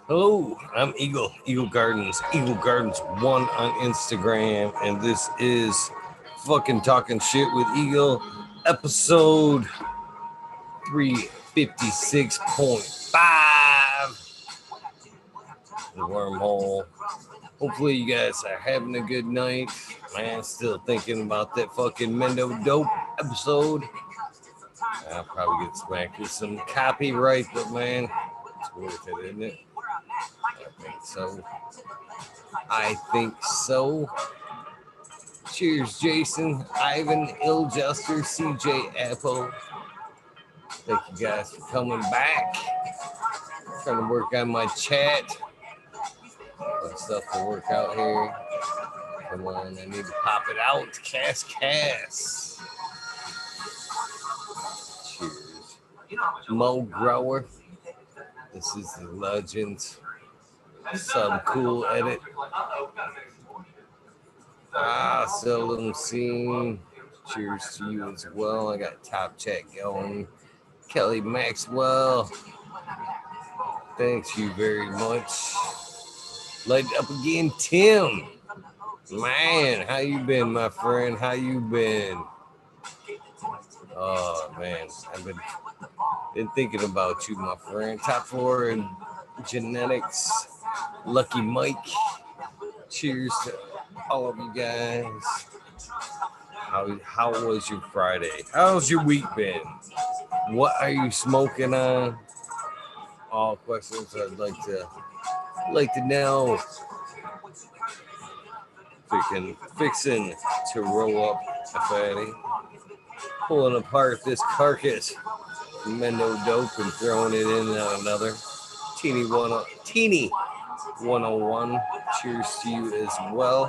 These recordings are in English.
Hello, I'm Eagle Gardens, Eagle Gardens 1 on Instagram, and this is fucking Talking Shit with Eagle, episode 356.5. The wormhole. Hopefully, you guys are having a good night. Man, still thinking about that fucking Mendo Dope episode. I'll probably get smacked with some copyright, but man, it's worth it, isn't it? I think so. I think so. Cheers, Jason, Ivan, Iljuster, CJ Apple. Thank you guys for coming back. Trying to work on my chat. Got stuff to work out here. Come on, I need to pop it out. Cass. Cheers. Mo Grower. This is the legend. Some cool edit. Seldom seen. Cheers to you as well. I got top chat going. Kelly Maxwell. Thanks you very much. Light up again, Tim. Man, how you been, my friend? How you been? Oh man, I've been thinking about you, my friend. Top 4 in genetics. Lucky Mike. Cheers to all of you guys. How was your Friday? How's your week been? What are you smoking on? All questions I'd like to know. Fixing to roll up a fatty. Pulling apart this carcass. Mendo Dope and throwing it in on another. Teeny 101. Cheers to you as well.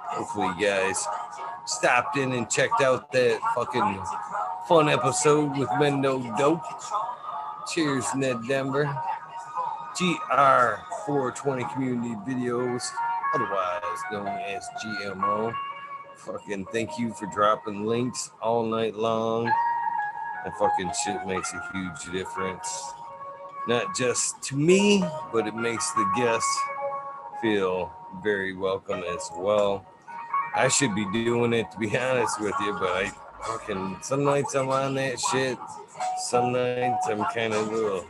Hopefully you guys stopped in and checked out that fucking fun episode with Mendo Dope. Cheers, Ned Denver. GR420 Community Videos, otherwise known as GMO. Fucking thank you for dropping links all night long. That fucking shit makes a huge difference. Not just to me, but it makes the guests feel very welcome as well. I should be doing it, to be honest with you, but I fucking, some nights I'm on that shit. Some nights I'm kind of a little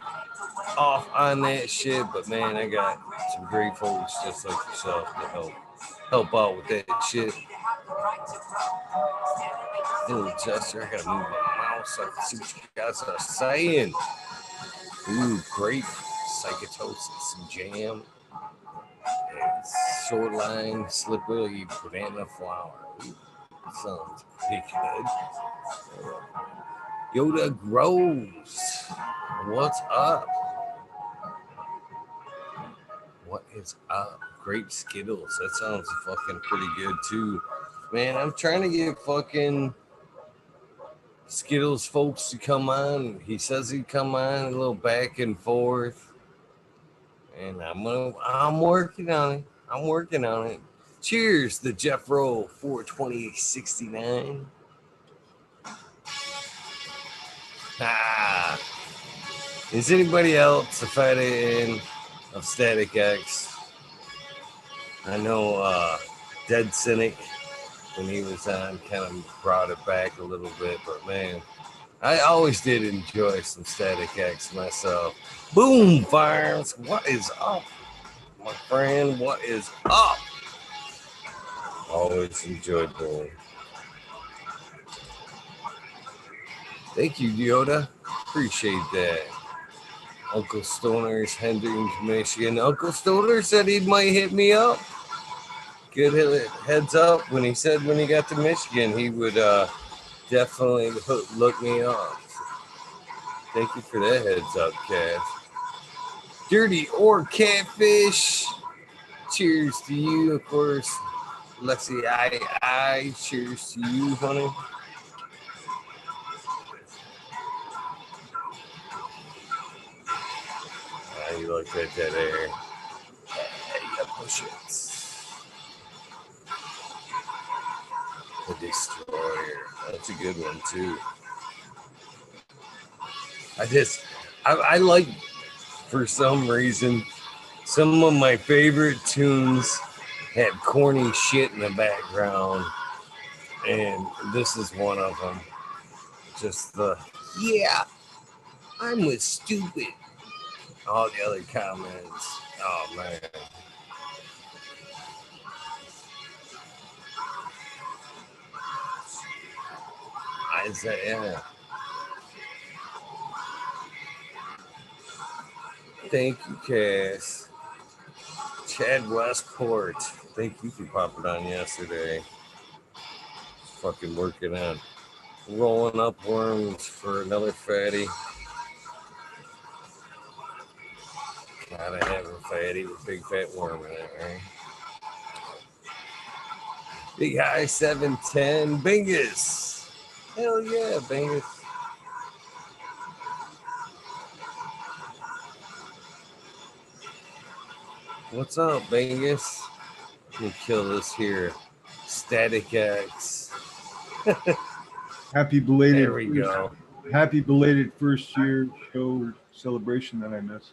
off on that shit, but man, I got some great folks just like yourself to help out with that shit. Little Chester, I gotta move my mouse so I can see what you guys are saying. Ooh, grape, psychotosis, jam, and shoreline, slippery banana flower. Ooh, that sounds pretty good. Yoda grows. What's up? What is up? Grape Skittles. That sounds fucking pretty good too. Man, I'm trying to get fucking Skittles folks to come on. He says he'd come on a little back and forth. And I'm working on it. I'm working on it. Cheers, the Jeff Roll 42069. Is anybody else a fan of Static X? I know Dead Cynic, when he was on, kind of brought it back a little bit, but man, I always did enjoy some Static X myself. Boom, Fires, what is up, my friend? What is up? Always enjoyed Boom. Thank you, Yoda. Appreciate that. Uncle Stoner's heading to Michigan. Uncle Stoner said he might hit me up. Good heads up. When he said when he got to Michigan, he would definitely look me up. Thank you for that heads up, Cash. Dirty or Catfish. Cheers to you, of course. Lexi I. Cheers to you, honey. You like that dead air. Yeah, push it. The Destroyer. That's a good one too. I like, for some reason, some of my favorite tunes have corny shit in the background, and this is one of them. Just yeah, I'm with stupid. All the other comments. Oh man. Isaiah. Thank you, Cass. Chad Westport. Thank you for popping on yesterday. Fucking working on rolling up worms for another fatty. Gotta have a fatty with big fat worm in it, right? Big high 710 Bingus. Hell yeah, Bingus. What's up, Bingus? Let me kill this here. Static X. Happy belated. There we go. Happy belated first year show celebration that I missed.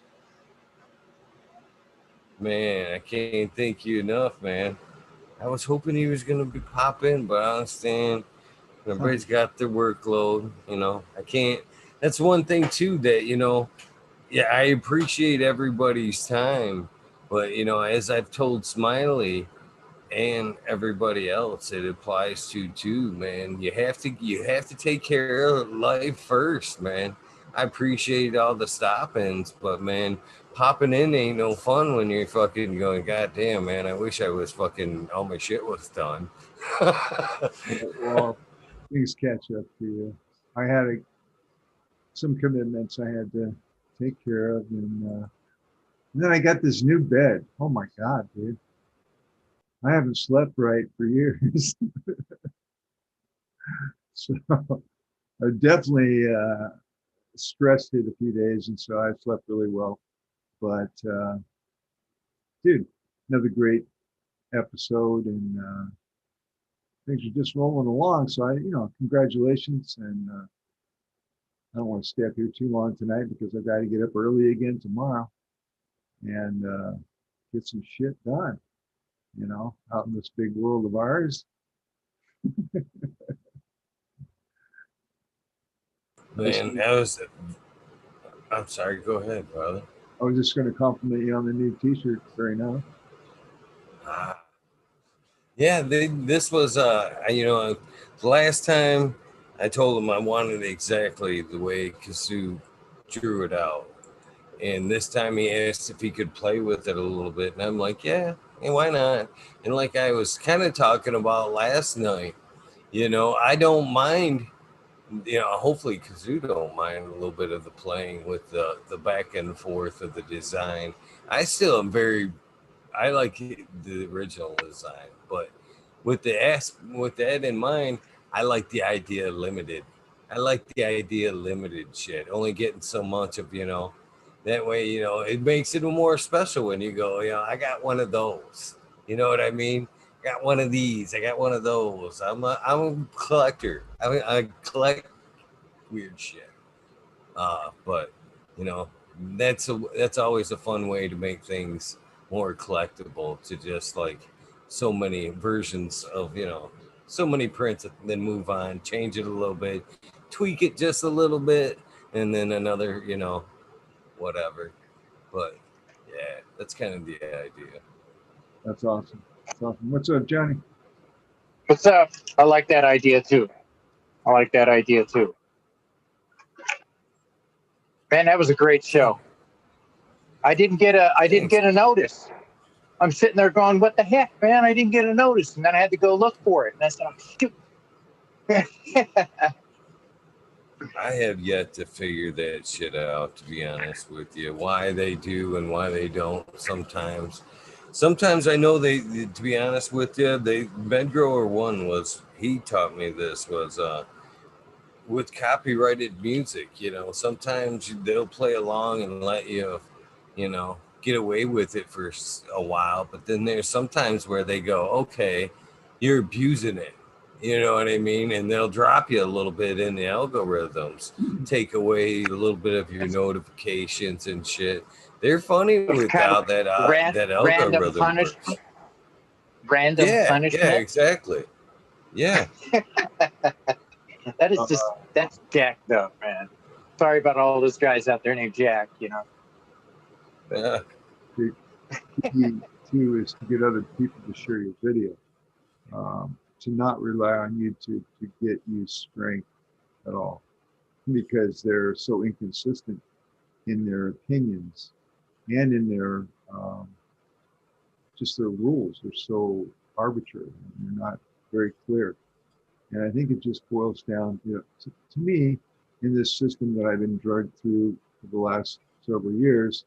Man, I can't thank you enough, man. I was hoping he was gonna be popping, but I understand everybody's got their workload. You know, I can't. That's one thing too that yeah, I appreciate everybody's time, but as I've told Smiley and everybody else, it applies to too, man. You have to take care of life first, man. I appreciate all the stop-ins, but man, popping in ain't no fun when you're fucking going, God damn, man, I wish I was fucking all my shit was done. Well, things catch up to you. I had some commitments I had to take care of, and then I got this new bed. Oh my God, dude. I haven't slept right for years. So I definitely stressed it a few days, and so I slept really well. But dude, another great episode, and things are just rolling along. So congratulations, and I don't want to stay up here too long tonight because I got to get up early again tomorrow and get some shit done. Out in this big world of ours. Man, I'm sorry, go ahead, brother. I was just going to compliment you on the new t-shirt. Very nice. Yeah, this was the last time I told him I wanted it exactly the way Kazoo drew it out, and this time he asked if he could play with it a little bit, and I'm like, yeah, why not? And like I was kind of talking about last night, I don't mind. Hopefully Kazoo don't mind a little bit of the playing with the back and forth of the design. I still am I like the original design, but with that in mind, I like the idea of limited. I like the idea of limited shit. Only getting so much of that way. It makes it more special when you go. I got one of those. You know what I mean? Got one of these. I got one of those. I'm a collector. I collect weird shit. But that's always a fun way to make things more collectible, to just like so many versions of so many prints, and then move on, change it a little bit, tweak it just a little bit, and then another whatever. But yeah, that's kind of the idea. That's awesome. What's up, Johnny? What's up? I like that idea too. Man, that was a great show. I didn't get a notice. I'm sitting there going, what the heck, man? I didn't get a notice. And then I had to go look for it. And I said, oh, shoot. I have yet to figure that shit out, to be honest with you. Why they do and why they don't sometimes. Sometimes I know to be honest with you, Bedgrower 1 he taught me this, was with copyrighted music, sometimes they'll play along and let you get away with it for a while, but then there's sometimes where they go, okay, you're abusing it. You know what I mean? And they'll drop you a little bit in the algorithms, take away a little bit of your notifications and shit. They're funny It's with kind how of that random algorithm works. punishment. Random Yeah, punishment. exactly. Yeah. That is Uh, just that's jacked up, man. Sorry about all those guys out there named Jack. You know, Yeah. the key too is to get other people to share your video. To not rely on YouTube to get you strength at all, because they're so inconsistent in their opinions and in their just their rules. They're so arbitrary and they're not very clear. And I think it just boils down, to me, in this system that I've been dragged through for the last several years,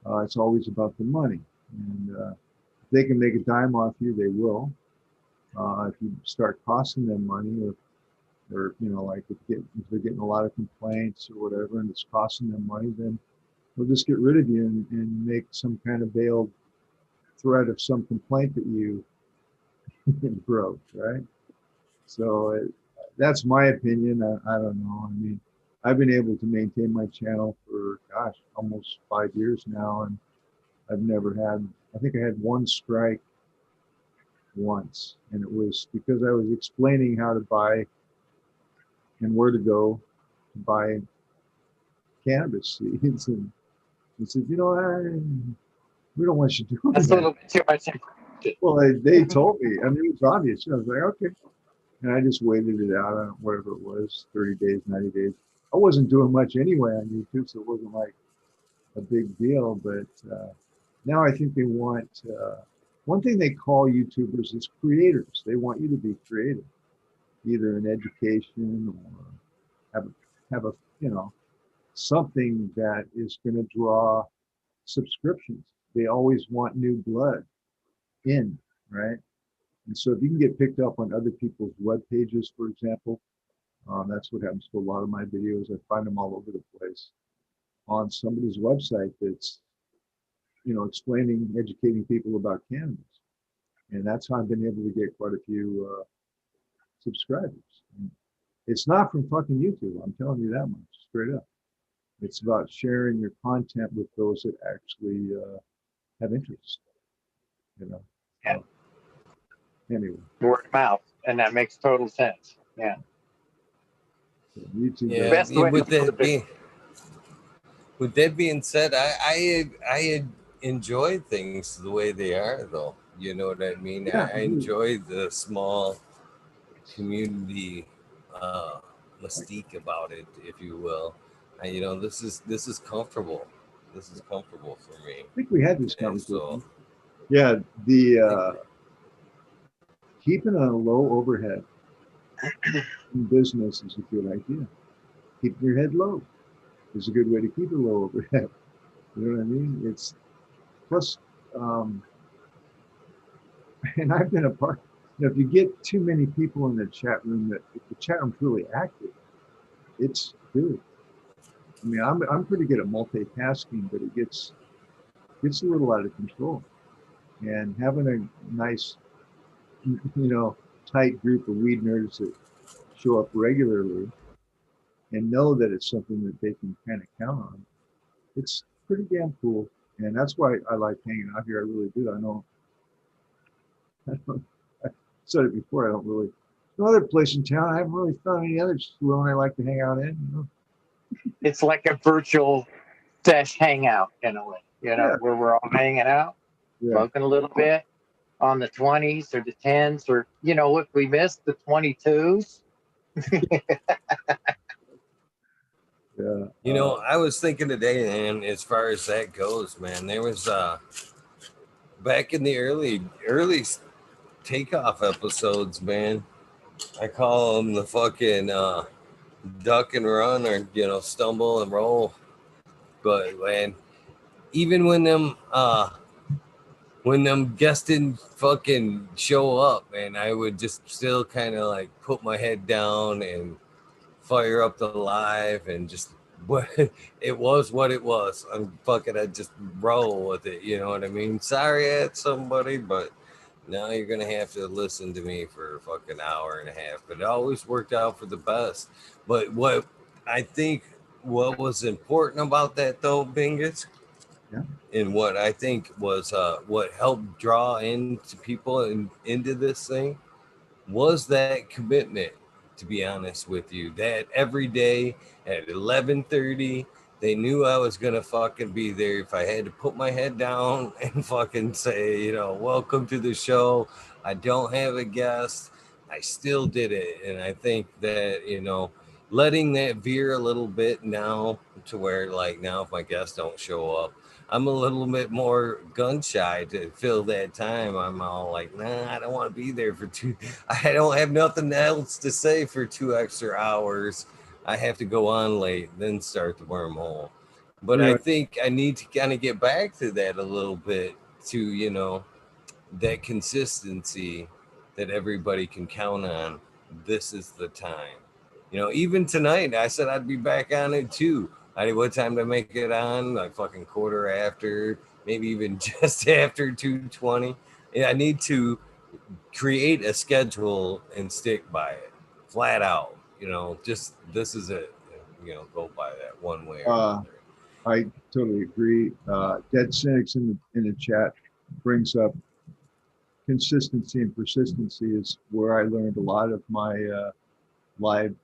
it's always about the money. And if they can make a dime off you, they will. If you start costing them money, or like if they're getting a lot of complaints or whatever, and it's costing them money, then they'll just get rid of you and make some kind of veiled threat of some complaint that you broke, right? So that's my opinion. I don't know. I mean, I've been able to maintain my channel for, gosh, almost 5 years now, and I've never had, I think I had one strike once, and it was because I was explaining how to buy and where to go to buy cannabis seeds. And he said, we don't want you doing that's a that. little bit too much information. Well, they told me. I mean, it was obvious. I was like, okay. And I just waited it out on whatever it was, 30 days, 90 days. I wasn't doing much anyway on YouTube, so it wasn't like a big deal. But now I think they want, one thing they call YouTubers is creators. They want you to be creative, either in education or have a something that is going to draw subscriptions. They always want new blood in, right? And so if you can get picked up on other people's web pages, for example, that's what happens to a lot of my videos. I find them all over the place on somebody's website that's, explaining, educating people about cannabis. And that's how I've been able to get quite a few subscribers. And it's not from fucking YouTube. I'm telling you that much, straight up. It's about sharing your content with those that actually have interest, you know. Yeah. Anyway, Word of mouth, and that makes total sense. Yeah. so YouTube. Yeah. Best way With to that being said, I enjoy things the way they are, though. You know what I mean? Yeah, I enjoy the small community mystique about it, if you will. This is comfortable. This is comfortable for me. I think we had this And conversation. so Yeah, I the think keeping a low overhead in business is a good idea. Keeping your head low is a good way to keep a low overhead. You know what I mean? It's plus, and I've been a part. If you get too many people in the chat room, that if the chat room's really active, it's good. I mean, I'm pretty good at multitasking, but it gets a little out of control. And having a nice, tight group of weed nerds that show up regularly and know that it's something that they can kind of count on, it's pretty damn cool. And that's why I like hanging out here. I really do. I said it before. I don't really, no other place in town. I haven't really found any other saloon I like to hang out in. It's like a virtual sesh hangout in a way, Yeah. where we're all hanging out, smoking a little bit on the 20s or the 10s, or, if we missed the 22s. Yeah. I was thinking today, man, as far as that goes, man, there was back in the early takeoff episodes, man. I call them the fucking duck and run, or stumble and roll. But man, even when them guests didn't fucking show up, man, I would just still kind of like put my head down and fire up the live and just it was what it was. I just roll with it. You know what I mean? Sorry at somebody, but Now you're gonna have to listen to me for a fucking hour and a half. But it always worked out for the best. But what I think what was important about that though, Bingus, Yeah. and what I think was what helped draw into people and into this thing was that commitment, to be honest with you, that every day at 11:30 they knew I was gonna fucking be there. If I had to put my head down and fucking say, welcome to the show, I don't have a guest, I still did it. And I think that, letting that veer a little bit now, to where like now if my guests don't show up, I'm a little bit more gun shy to fill that time. I'm all like, nah, I don't want to be there for two. I don't have nothing else to say for 2 extra hours. I have to go on late, then start the wormhole. But I Right. think I need to kind of get back to that a little bit, to, that consistency that everybody can count on. This is the time. Even tonight, I said I'd be back on it too. I did what time to make it on? Like fucking quarter after, maybe even just after 2:20. And I need to create a schedule and stick by it, flat out. Just this is it. Go by that one way or Uh, another. I totally agree. Dead Cynics in the chat brings up consistency and persistency is where I learned a lot of my live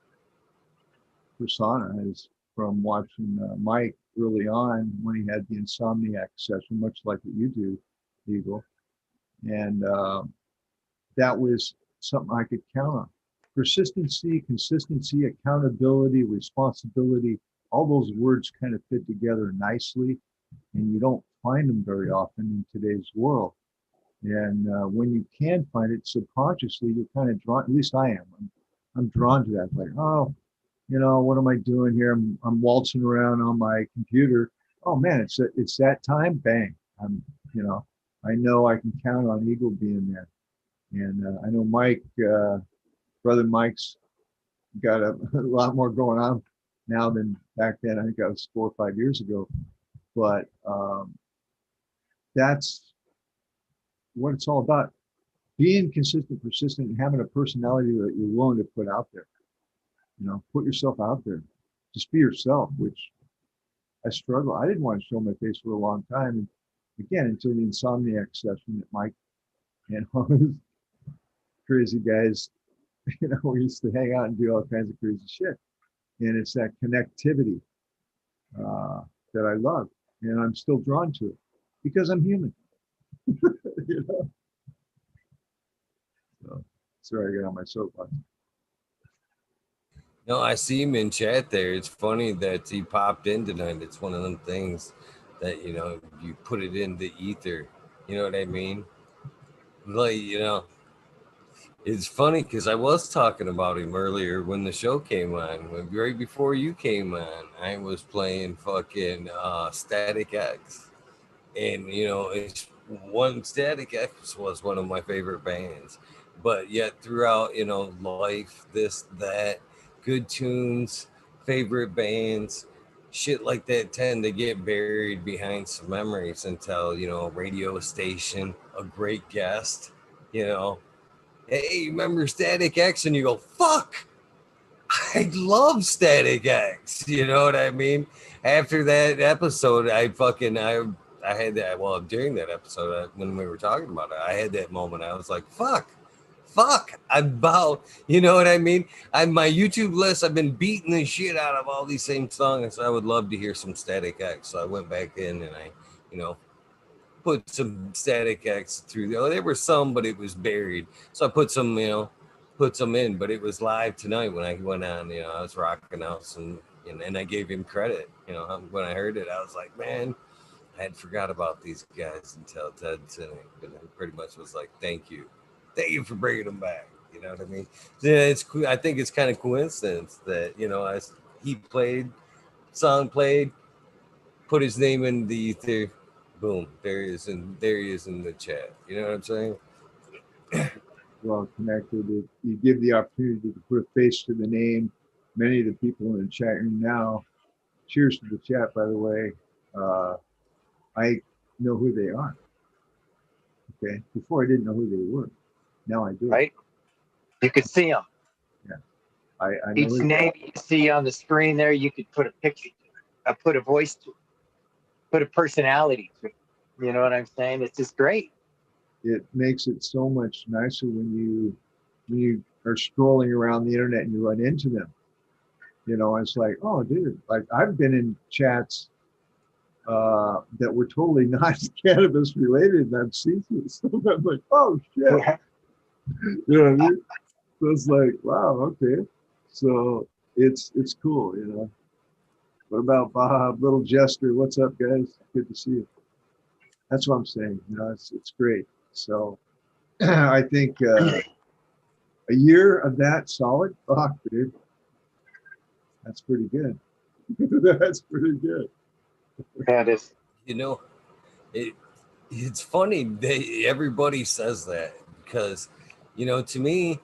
persona is from watching Mike early on when he had the Insomniac session, much like what you do, Eagle. And that was something I could count on. Persistency, consistency, accountability, responsibility, all those words kind of fit together nicely, and you don't find them very often in today's world. And when you can find it subconsciously, you're kind of drawn, at least I am. I'm drawn to that. Like, oh, what am I doing here? I'm waltzing around on my computer. Oh man, it's that time. Bang. You know, I know I can count on Eagle being there. And I know Mike, brother Mike's got a lot more going on now than back then. I think that was 4 or 5 years ago. But that's what it's all about. Being consistent, persistent, and having a personality that you're willing to put out there. Put yourself out there. Just be yourself, which I struggle. I didn't want to show my face for a long time. And again, until the Insomniac session that Mike and all those crazy guys, we used to hang out and do all kinds of crazy shit. And it's that connectivity that I love. And I'm still drawn to it because I'm human. you know? So, sorry, I got on my soapbox. No, I see him in chat there. It's funny that he popped in tonight. It's one of them things that, you put it in the ether. You know what I mean? Like, it's funny because I was talking about him earlier when the show came on. Right before you came on, I was playing fucking Static X. And, it's one Static X was one of my favorite bands. But yet throughout, life, this, that, good tunes, favorite bands, shit like that tend to get buried behind some memories until, a radio station, a great guest, you know, hey, remember Static X? And you go, fuck, I love Static X. You know what I mean? After that episode, I had that, well, during that episode, when we were talking about it, I had that moment. I was like, fuck, I'm about, you know what I mean? My YouTube list, I've been beating the shit out of all these same songs. I would love to hear some Static X. So I went back in and I, put some Static X through there. There were some, but it was buried. So I put some, put some in, but it was live tonight when I went on, I was rocking out some, and I gave him credit. When I heard it, I was like, man, I had forgot about these guys until Ted said it. And I pretty much was like, thank you for bringing them back. You know what I mean? Yeah, it's cool. I think it's kind of coincidence that as he played, song played, put his name in the ether, boom, there he is in the chat. You know what I'm saying? Well connected. You give the opportunity to put a face to the name. Many of the people in the chat room now, cheers to the chat, by the way. I know who they are. Okay. Before I didn't know who they were. Now I do. right? You could see them. Yeah. I know Each who- name you see on the screen there, you could put a picture to it, put a voice to it, put a personality to it. You know what I'm saying? It's just great. it makes it so much nicer when you are scrolling around the internet and you run into them. You know, it's like, oh, dude, like I've been in chats that were totally not cannabis related, and I've seen some stuff. I'm like, oh shit, you know what I mean? So it's like, wow, okay. So it's cool, you know. What about Bob, Little Jester? What's up, guys? Good to see you. That's what I'm saying. You know, it's great. So I think a year of that solid, fuck, dude. That's pretty good. That's pretty good. That is. You know, it's funny that everybody says that because, you know, to me,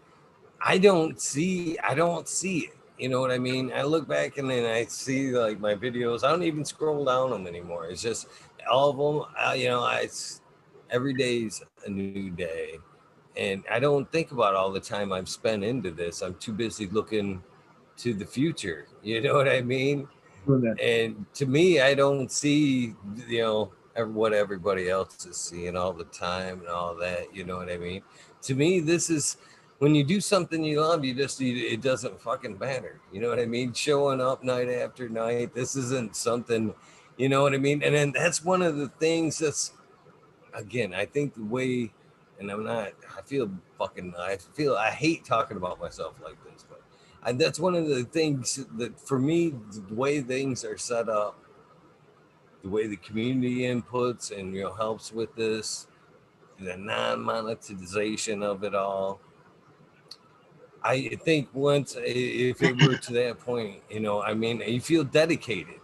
I don't see it. You know what I mean? I look back and then I see like my videos. I don't even scroll down them anymore. It's just all of them. You know, every day's a new day, and I don't think about all the time I've spent into this. I'm too busy looking to the future. You know what I mean? Doing that. And to me, I don't see, you know, what everybody else is seeing all the time and all that. You know what I mean? To me, this is when you do something you love, it doesn't fucking matter. You know what I mean? Showing up night after night. This isn't something, you know what I mean? And then that's one of the things that's, again, I think the way, and I hate talking about myself like this, but that's one of the things that for me, the way things are set up, the way the community inputs and, you know, helps with this, the non-monetization of it all. I think once, if it were to that point, you know, I mean, you feel dedicated.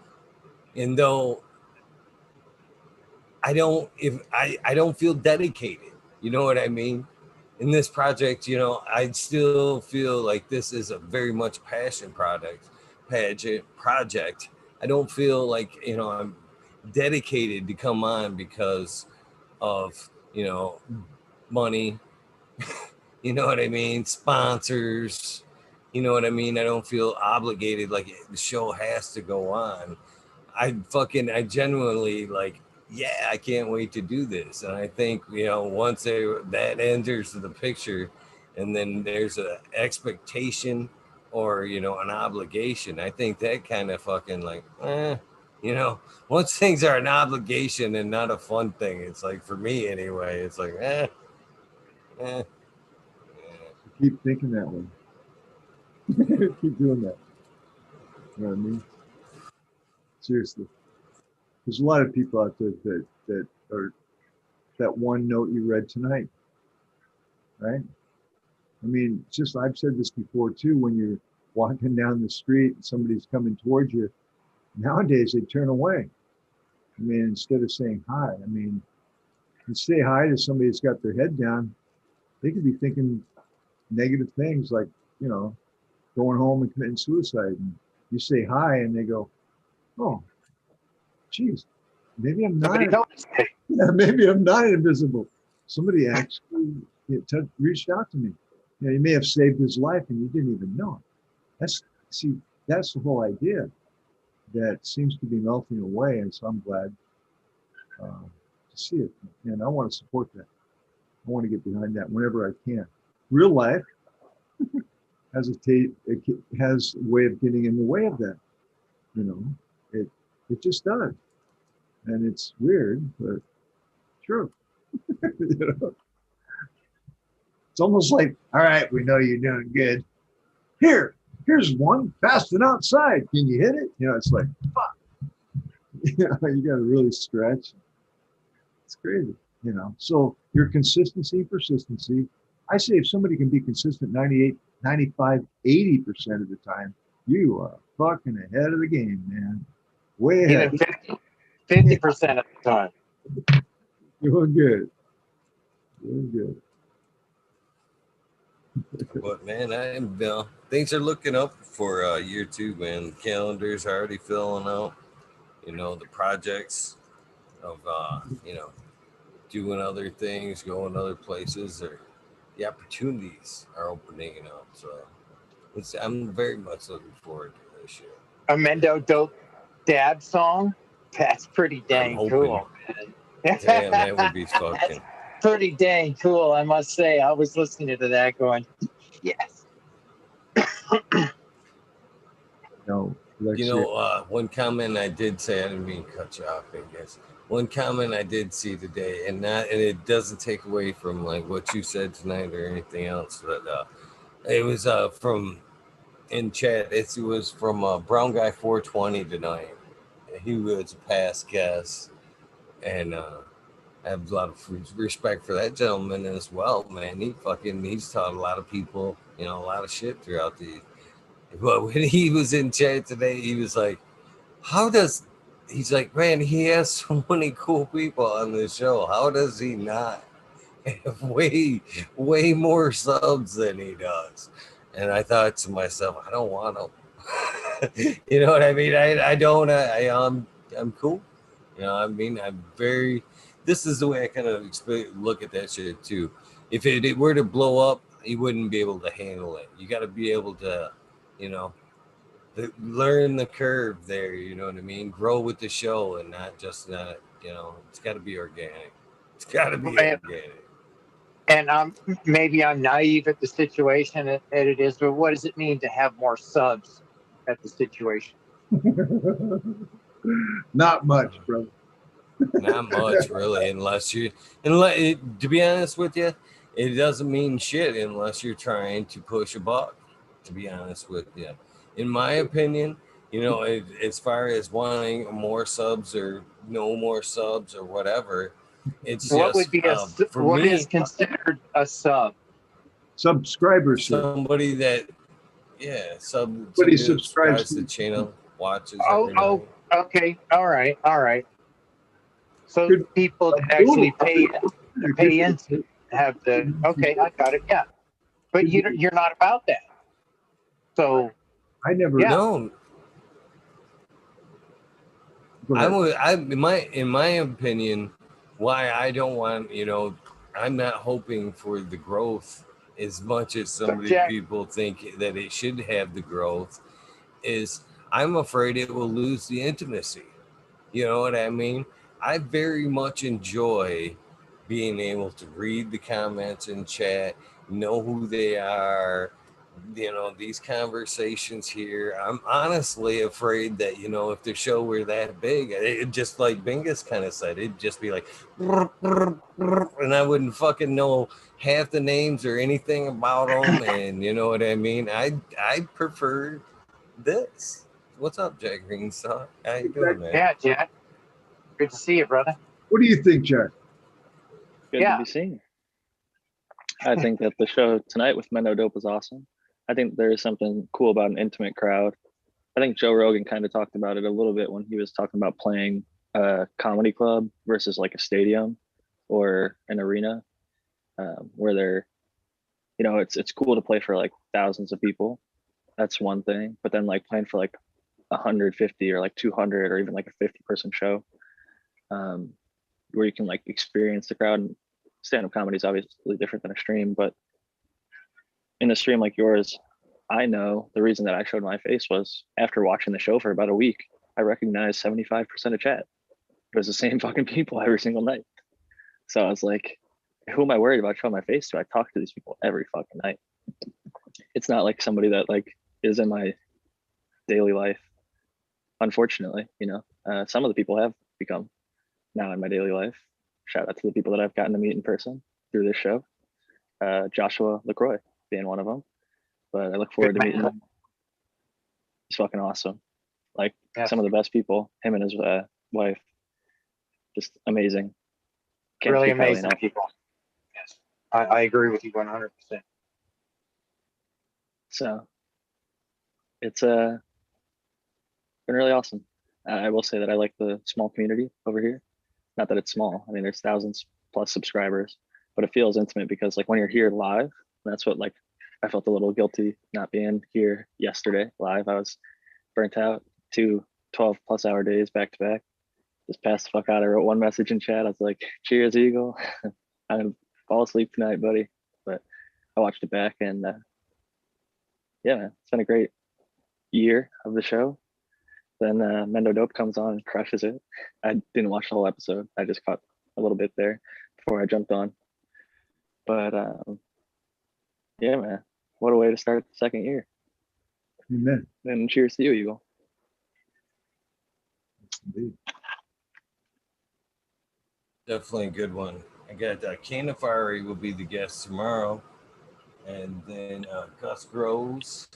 And though I don't feel dedicated, you know what I mean? In this project, you know, I still feel like this is a very much passion project. I don't feel like, you know, I'm dedicated to come on because of, you know, money, you know what I mean? Sponsors, you know what I mean? I don't feel obligated like the show has to go on. I genuinely like, yeah, I can't wait to do this. And I think, you know, once that enters the picture and then there's an expectation or, you know, an obligation, I think that kind of fucking like, you know, once things are an obligation and not a fun thing, it's like, for me anyway, it's like, eh. Keep thinking that way. Keep doing that. You know what I mean? Seriously. There's a lot of people out there that are that one note you read tonight, right? I mean, just I've said this before too. When you're walking down the street and somebody's coming towards you, nowadays they turn away. I mean, instead of saying hi, I mean, you say hi to somebody that's got their head down, they could be thinking negative things like, you know, going home and committing suicide. And you say hi and they go, oh, geez, maybe I'm not. Somebody noticed it. Yeah, maybe I'm not invisible. Somebody actually reached out to me. You know, you may have saved his life and you didn't even know it. That's the whole idea that seems to be melting away. And so I'm glad to see it. And I want to support that. I want to get behind that whenever I can. Real life has a way of getting in the way of that. You know, it just does. And it's weird, but true. You know? It's almost like, all right, we know you're doing good. Here's one fasting outside. Can you hit it? You know, it's like, fuck. You know, you got to really stretch. It's crazy, you know. So your consistency, persistency. I say if somebody can be consistent 98, 95, 80% of the time, you are fucking ahead of the game, man. Way ahead. Even 50% of the time. Doing good. Doing good. But man, things are looking up for year two, man. The calendars are already filling out. You know, the projects of you know, doing other things, going other places, or the opportunities are opening up. So I'm very much looking forward to this shit. A Mendo Dope dad song? That's pretty I'm dang hoping. cool, man. Damn, that would be That's fucking. pretty dang cool, I must say. I was listening to that going, yes. No, Alexia. One comment I did say, I didn't mean to cut you off, I guess. One comment I did see today, and it doesn't take away from like what you said tonight or anything else, but it was from in chat. It was from Brown Guy 420 tonight. He was a past guest, and I have a lot of respect for that gentleman as well, man. He's taught a lot of people, a lot of shit throughout the. But when he was in chat today, he was like, "How does?" He's like, "Man, he has so many cool people on this show. How does he not have way more subs than he does?" And I thought to myself, I don't want them. You know what I mean? I don't. I'm cool. I mean, I'm very. This is the way I kind of look at that shit too. If it were to blow up, you wouldn't be able to handle it. You got to be able to, you know, learn the curve there. You know what I mean? Grow with the show and not. It's got to be organic. It's got to be And, organic. and maybe I'm naive at the situation that it is, but what does it mean to have more subs at the situation? Not much, brother. Not much, really, to be honest with you, it doesn't mean shit unless you're trying to push a buck. To be honest with you, in my opinion, as far as wanting more subs or no more subs or whatever, it's What just would be for what is me, considered a sub? Subscribership. somebody that Somebody somebody that subscribes subscribes to to. the channel, watches Oh, every oh, night. okay, all right. So Could people that cool. actually It could pay be. into have the okay, I got it, yeah. But Could be. you're not about that. So I never. yeah, No, Go I ahead. would. In my opinion, why I don't want. I'm not hoping for the growth as much as so some of these Jack, people think that it should have the growth. Is I'm afraid it will lose the intimacy. You know what I mean? I very much enjoy being able to read the comments in chat, know who they are, these conversations here. I'm honestly afraid that, if the show were that big, it just like Bingus kind of said, it'd just be like, and I wouldn't fucking know half the names or anything about them. And you know what I mean? I prefer this. What's up, Jack Greenstalk? How you doing, man? yeah, Jack. Good to see you, brother. What do you think, Jack? Good to be seen. I think that the show tonight with Mendo Dope was awesome. I think there is something cool about an intimate crowd. I think Joe Rogan kind of talked about it a little bit when he was talking about playing a comedy club versus like a stadium or an arena, where they're, it's cool to play for like thousands of people. That's one thing. But then like playing for like 150 or like 200 or even like a 50-person show, where you can like experience the crowd. And stand-up comedy is obviously different than a stream, but in a stream like yours, I know the reason that I showed my face was after watching the show for about a week, I recognized 75% of chat. It was the same fucking people every single night. So I was like, who am I worried about showing my face to? I talk to these people every fucking night. It's not like somebody that like is in my daily life. Unfortunately, some of the people have become now in my daily life. Shout out to the people that I've gotten to meet in person through this show. Joshua LaCroix being one of them. But I look forward to meeting him. He's fucking awesome. Like some of the best people. Him and his wife, just amazing. Can't really amazing people. Yes, I agree with you 100%. So it's been really awesome. I will say that I like the small community over here. Not that it's small. I mean, there's thousands plus subscribers, but it feels intimate because like when you're here live, that's what like I felt a little guilty not being here yesterday live. I was burnt out, 2 12+ hour days back to back. just passed the fuck out. I wrote one message in chat. I was like, cheers, Eagle. I'm gonna fall asleep tonight, buddy. But I watched it back, and yeah, man, it's been a great year of the show. Then Mendo Dope comes on and crushes it. I didn't watch the whole episode. I just caught a little bit there before I jumped on. But yeah, man, what a way to start the second year. Amen. And cheers to you, Eagle. Indeed. Definitely a good one. I got Canna Seed will be the guest tomorrow, and then Gus Groves.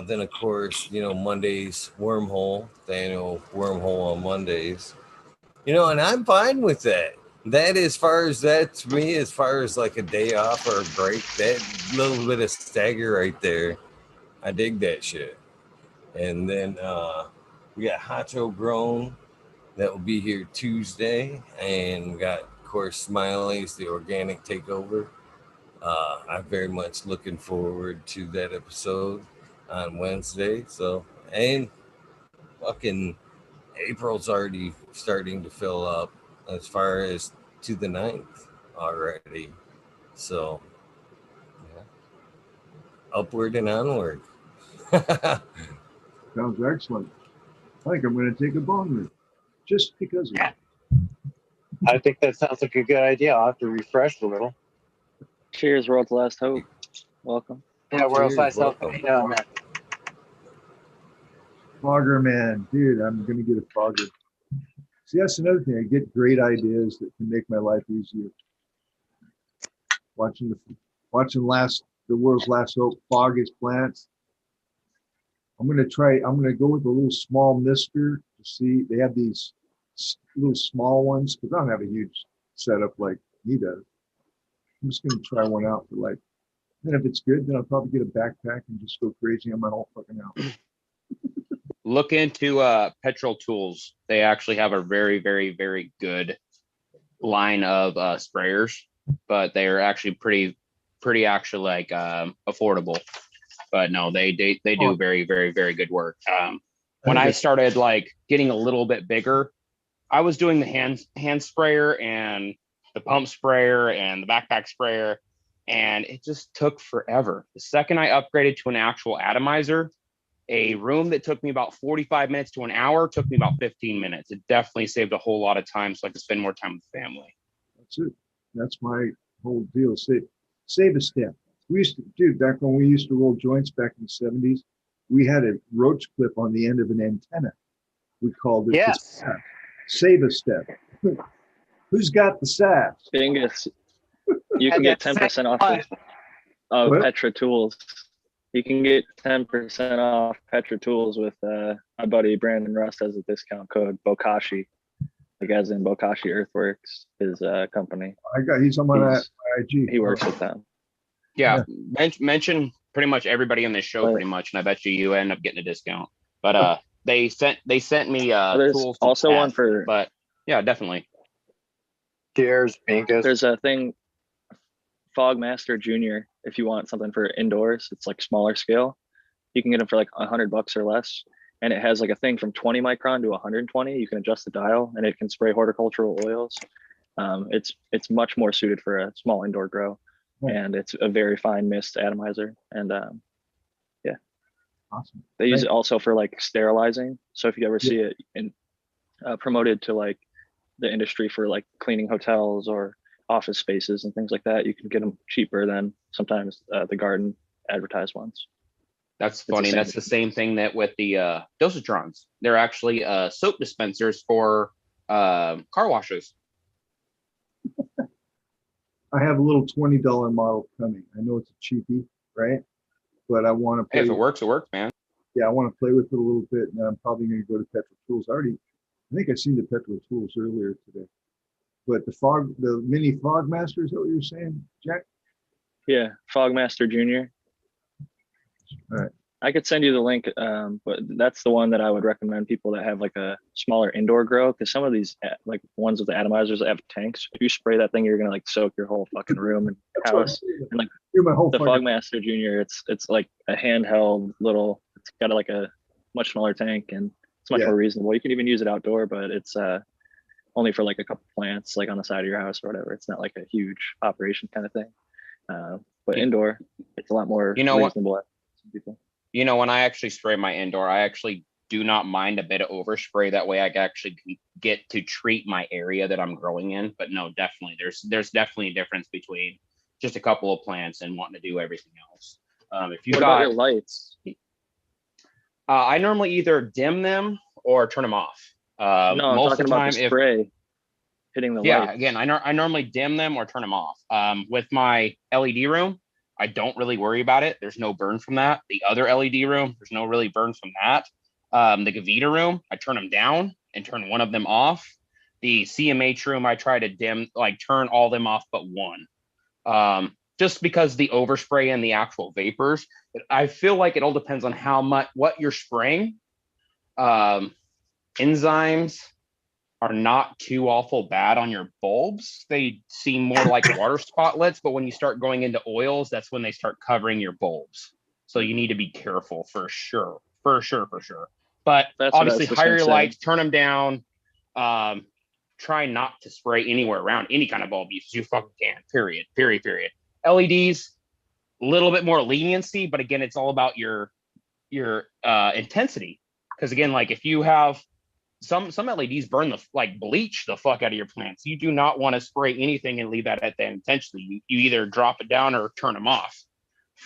Then of course, Mondays Wormhole. They Wormhole on Mondays. And I'm fine with that. That as far as that to me, as far as like a day off or a break, that little bit of stagger right there, I dig that shit. And then we got Hacho Grown that will be here Tuesday, and we got of course Smiley's the organic takeover. I'm very much looking forward to that episode on Wednesday. So, and fucking April's already starting to fill up as far as to the 9th already. So, yeah. Upward and onward. Sounds excellent. I think I'm going to take a bong rip just because of it. I think that sounds like a good idea. I'll have to refresh a little. Cheers, World's Last Hope. Welcome. Yeah, World's Last Hope. Welcome. Yeah, man. Fogger, man. Dude, I'm going to get a fogger. See, that's another thing. I get great ideas that can make my life easier. Watching the World's Last Hope fog his plants. I'm going to go with a little small mister to see. They have these little small ones because I don't have a huge setup like he does. I'm just going to try one out for like, and if it's good, then I'll probably get a backpack and just go crazy on my whole fucking house. Look into Petrol Tools. They actually have a very, very, very good line of sprayers, but they're actually pretty actually like affordable. But no, they do very, very, very good work. When I started like getting a little bit bigger, I was doing the hand sprayer and the pump sprayer and the backpack sprayer, and it just took forever. The second I upgraded to an actual atomizer, a room that took me about 45 minutes to an hour took me about 15 minutes. It definitely saved a whole lot of time so I could spend more time with family. That's it. That's my whole deal. Save a step. We used to, dude, back when we used to roll joints back in the 70s, we had a roach clip on the end of an antenna. We called it Save a step. Who's got the sass? Bingus. You can get 10% off of Petra Tools. You can get 10% off Petra Tools with my buddy Brandon Rust has a discount code Bokashi. Like as in Bokashi Earthworks, his company. He's on my IG. He works with them. Yeah. Mention pretty much everybody on this show pretty much, and I bet you end up getting a discount. But they sent me there's tools. Also one for. But yeah, definitely. Cheers, Binkus. There's a thing, Fogmaster Junior. If you want something for indoors, it's like smaller scale. You can get them for like $100 or less, and it has like a thing from 20 micron to 120. You can adjust the dial, and it can spray horticultural oils. It's much more suited for a small indoor grow, and it's a very fine mist atomizer. And yeah, awesome. They use it also for like sterilizing. So if you ever see it in promoted to like the industry for like cleaning hotels or office spaces and things like that, you can get them cheaper than sometimes the garden advertised ones. That's funny. That's the same thing that with the dosatrons. They're actually soap dispensers for car washes. I have a little $20 model coming. I know it's a cheapie, right? But I want to play. Hey, if it works, man. Yeah, I want to play with it a little bit, and I'm probably going to go to Petrol Tools. I think I seen the Petrol Tools earlier today. But the mini Fogmaster, is that what you're saying, Jack? Yeah, Fogmaster Junior. All right. I could send you the link, but that's the one that I would recommend people that have like a smaller indoor grow, because some of these like ones with the atomizers that have tanks, if you spray that thing, you're gonna like soak your whole fucking room and house. And like the Fogmaster Junior, it's like a handheld little. It's got like a much smaller tank, and It's much Yeah. more reasonable. You can even use it outdoor, but it's only for like a couple plants, like on the side of your house or whatever. It's not like a huge operation kind of thing. But indoor, it's a lot more reasonable. People. When I actually spray my indoor, I actually do not mind a bit of overspray. That way I can actually get to treat my area that I'm growing in. But no, definitely there's definitely a difference between just a couple of plants and wanting to do everything else. If you what about your lights? I normally either dim them or turn them off. No, I'm most talking of the about time, the spray hitting the lights. Again, I normally dim them or turn them off. With my LED room, I don't really worry about it. There's no burn from that. The other LED room, there's no really burn from that. The Gavita room, I turn them down and turn one of them off. The CMH room, I try to dim, like turn all them off but one. Just because the overspray and the actual vapors, I feel like it all depends on what you're spraying. Enzymes are not too awful bad on your bulbs. They seem more like water spotlets, but when you start going into oils, that's when they start covering your bulbs. So you need to be careful for sure. But that's obviously higher your lights, turn them down. Try not to spray anywhere around any kind of bulb use. You fucking can, period. LEDs, a little bit more leniency, but again, it's all about your intensity. Because again, like if you have some LEDs burn bleach the fuck out of your plants. You do not want to spray anything and leave that at that intensity. You either drop it down or turn them off.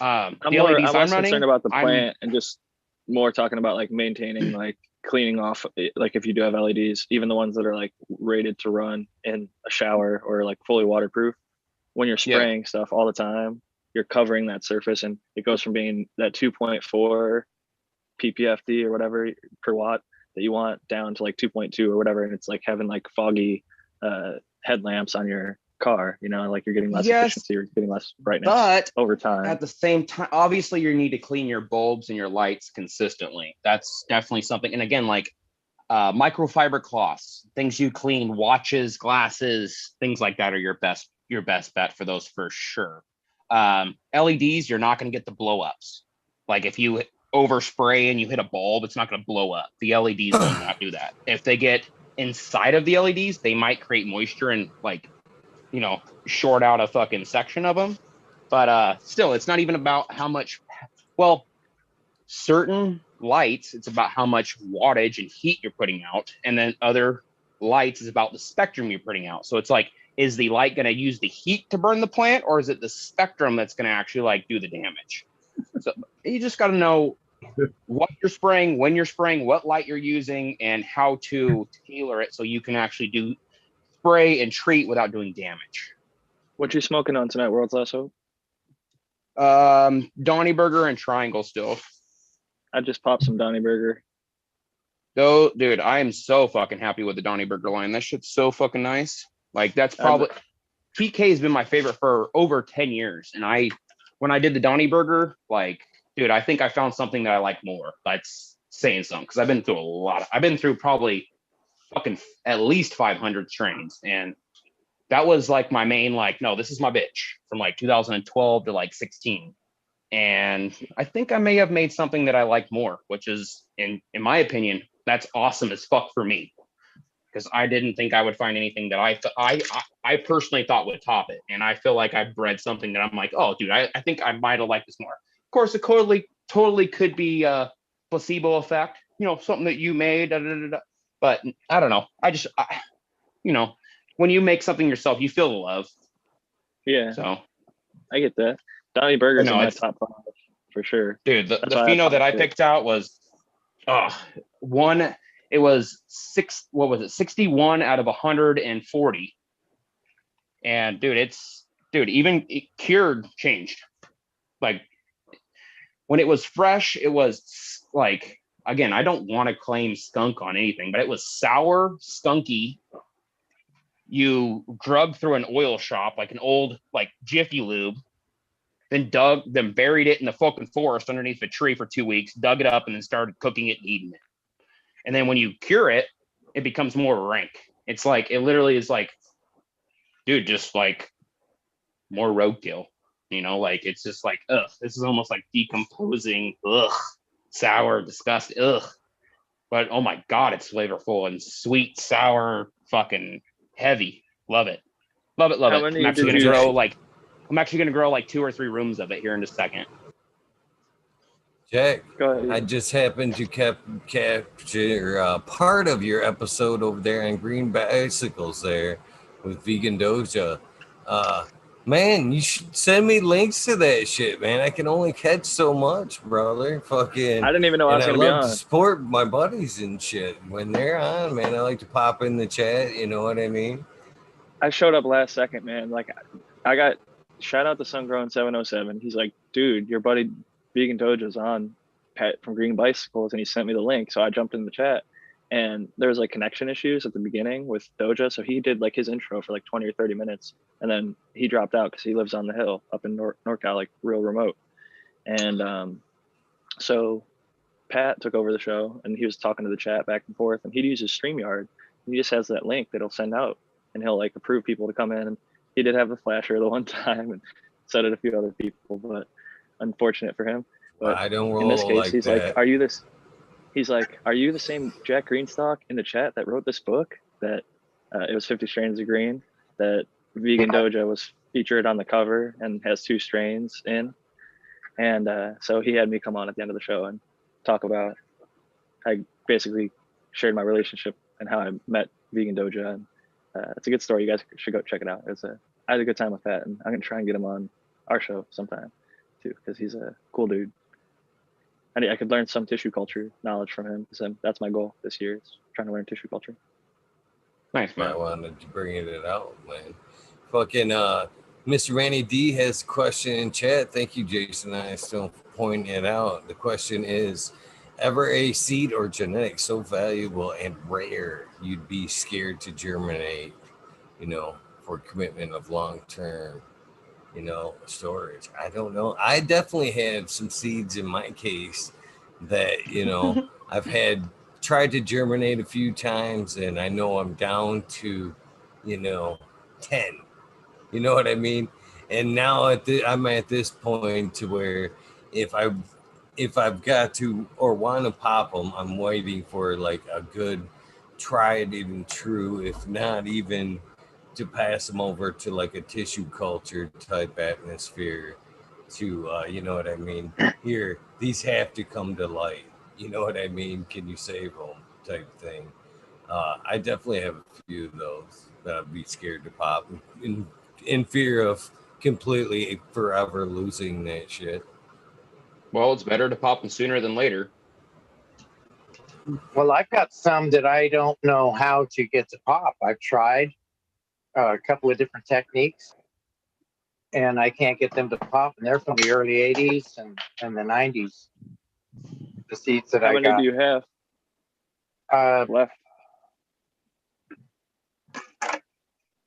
I'm less concerned about the plant and just more talking about like maintaining, like cleaning off, like if you do have LEDs, even the ones that are like rated to run in a shower or like fully waterproof, when you're spraying stuff all the time, you're covering that surface, and it goes from being that 2.4 ppfd or whatever per watt that you want down to like 2.2 or whatever, and it's like having like foggy headlamps on your car, like you're getting less efficiency, you're getting less brightness, but over time. At the same time, obviously you need to clean your bulbs and your lights consistently. That's definitely something. And again, like microfiber cloths, things you clean, watches, glasses, things like that are your best bet for those for sure. LEDs, you're not going to get the blow ups. Like if you overspray and you hit a bulb, it's not going to blow up. The LEDs will not do that. If they get inside of the LEDs, they might create moisture and short out a fucking section of them. But still, it's not even about how much. Well, certain lights, it's about how much wattage and heat you're putting out, and then other lights is about the spectrum you're putting out. So it's like, is the light going to use the heat to burn the plant, or is it the spectrum that's going to actually do the damage? So you just got to know what you're spraying, when you're spraying, what light you're using, and how to tailor it so you can actually do spray and treat without doing damage. What you smoking on tonight, World's Last Hope? Donny Burger and Triangle still. I just popped some Donny Burger. Though, dude, I am so fucking happy with the Donny Burger line. That shit's so fucking nice. Like that's probably TK has been my favorite for over 10 years. And when I did the Donny Burger, dude, I think I found something that I like more. That's saying something, because I've been through a lot. I've been through probably fucking at least 500 strains, and that was like my main no, this is my bitch from 2012 to 16. And I think I may have made something that I like more, which is in my opinion, that's awesome as fuck for me, because I didn't think I would find anything that I personally thought would top it. And I feel like I've bred something that I'm like, oh dude, I think I might have liked this more. Of course, it totally could be a placebo effect, something that you made, but I don't know. When you make something yourself, you feel the love. Yeah. So I get that. Donny Burger's in my top 5 for sure. Dude, the pheno that I picked out was one. It was 61 out of 140. And dude, even cured changed. When it was fresh, it was again, I don't want to claim skunk on anything, but it was sour, skunky. You drug through an oil shop, an old Jiffy Lube, then buried it in the fucking forest underneath a tree for 2 weeks, dug it up, and then started cooking it and eating it. And then when you cure it, it becomes more rank. It's it literally is dude, just more roadkill. It's just ugh, this is almost decomposing, ugh, sour, disgusting, ugh. But oh my God, it's flavorful and sweet, sour, fucking heavy. Love it. Love it. Love How it. many I'm actually did gonna you- grow like 2 or 3 rooms of it here in just a second. Jack, Go ahead. I just happened to capture part of your episode over there on Green Bicycles there with Vegan Doja. Man, you should send me links to that shit, man. I can only catch so much, brother. Fucking, I didn't even know I and was I gonna be love to on. support my buddies and shit when they're on, man. I like to pop in the chat. You know what I mean? I showed up last second, man. Like, I got shout out to Sungrown 707. He's like, dude, your buddy Vegan Doja's on Pat from Green Bicycles, and he sent me the link. So I jumped in the chat, and there was like connection issues at the beginning with Doja. So he did like his intro for like 20 or 30 minutes, and then he dropped out because he lives on the hill up in NorCal, like real remote. And so Pat took over the show, and he was talking to the chat back and forth, and he'd use his StreamYard. He just has that link that he'll send out, and he'll like approve people to come in. And he did have the flasher the one time, and so did a few other people, but unfortunate for him. But I don't roll in this case, like he's that. like, "Are you this?" He's like, "Are you the same Jack Greenstalk in the chat that wrote this book? That it was 50 Strains of Green. That Vegan Doja was featured on the cover and has 2 strains in." And so he had me come on at the end of the show and talk about. I basically shared my relationship and how I met Vegan Doja, and it's a good story. You guys should go check it out. I had a good time with that, and I'm gonna try and get him on our show sometime too, because he's a cool dude. I could learn some tissue culture knowledge from him, because that's my goal this year, is trying to learn tissue culture. Nice, I man. wanted to bring it out, man. Fucking Mr. Randy D has a question in chat. Thank you, Jason. I still pointing it out. The question is, ever a seed or genetic so valuable and rare you'd be scared to germinate, for commitment of long-term, storage? I don't know. I definitely had some seeds in my case that, I've tried to germinate a few times, and I know I'm down to, 10. You know what I mean? And now I'm at this point to where if I've got to or want to pop them, I'm waiting for like a good tried and true, if not even to pass them over to like a tissue culture type atmosphere to, you know what I mean? Here, these have to come to light. You know what I mean? Can you save them type thing? I definitely have a few of those that I'd be scared to pop in fear of completely forever losing that shit. Well, it's better to pop them sooner than later. Well, I've got some that I don't know how to get to pop. I've tried a couple of different techniques, and I can't get them to pop. And they're from the early 80s and the 90s. The seeds that How I many got. do you have left?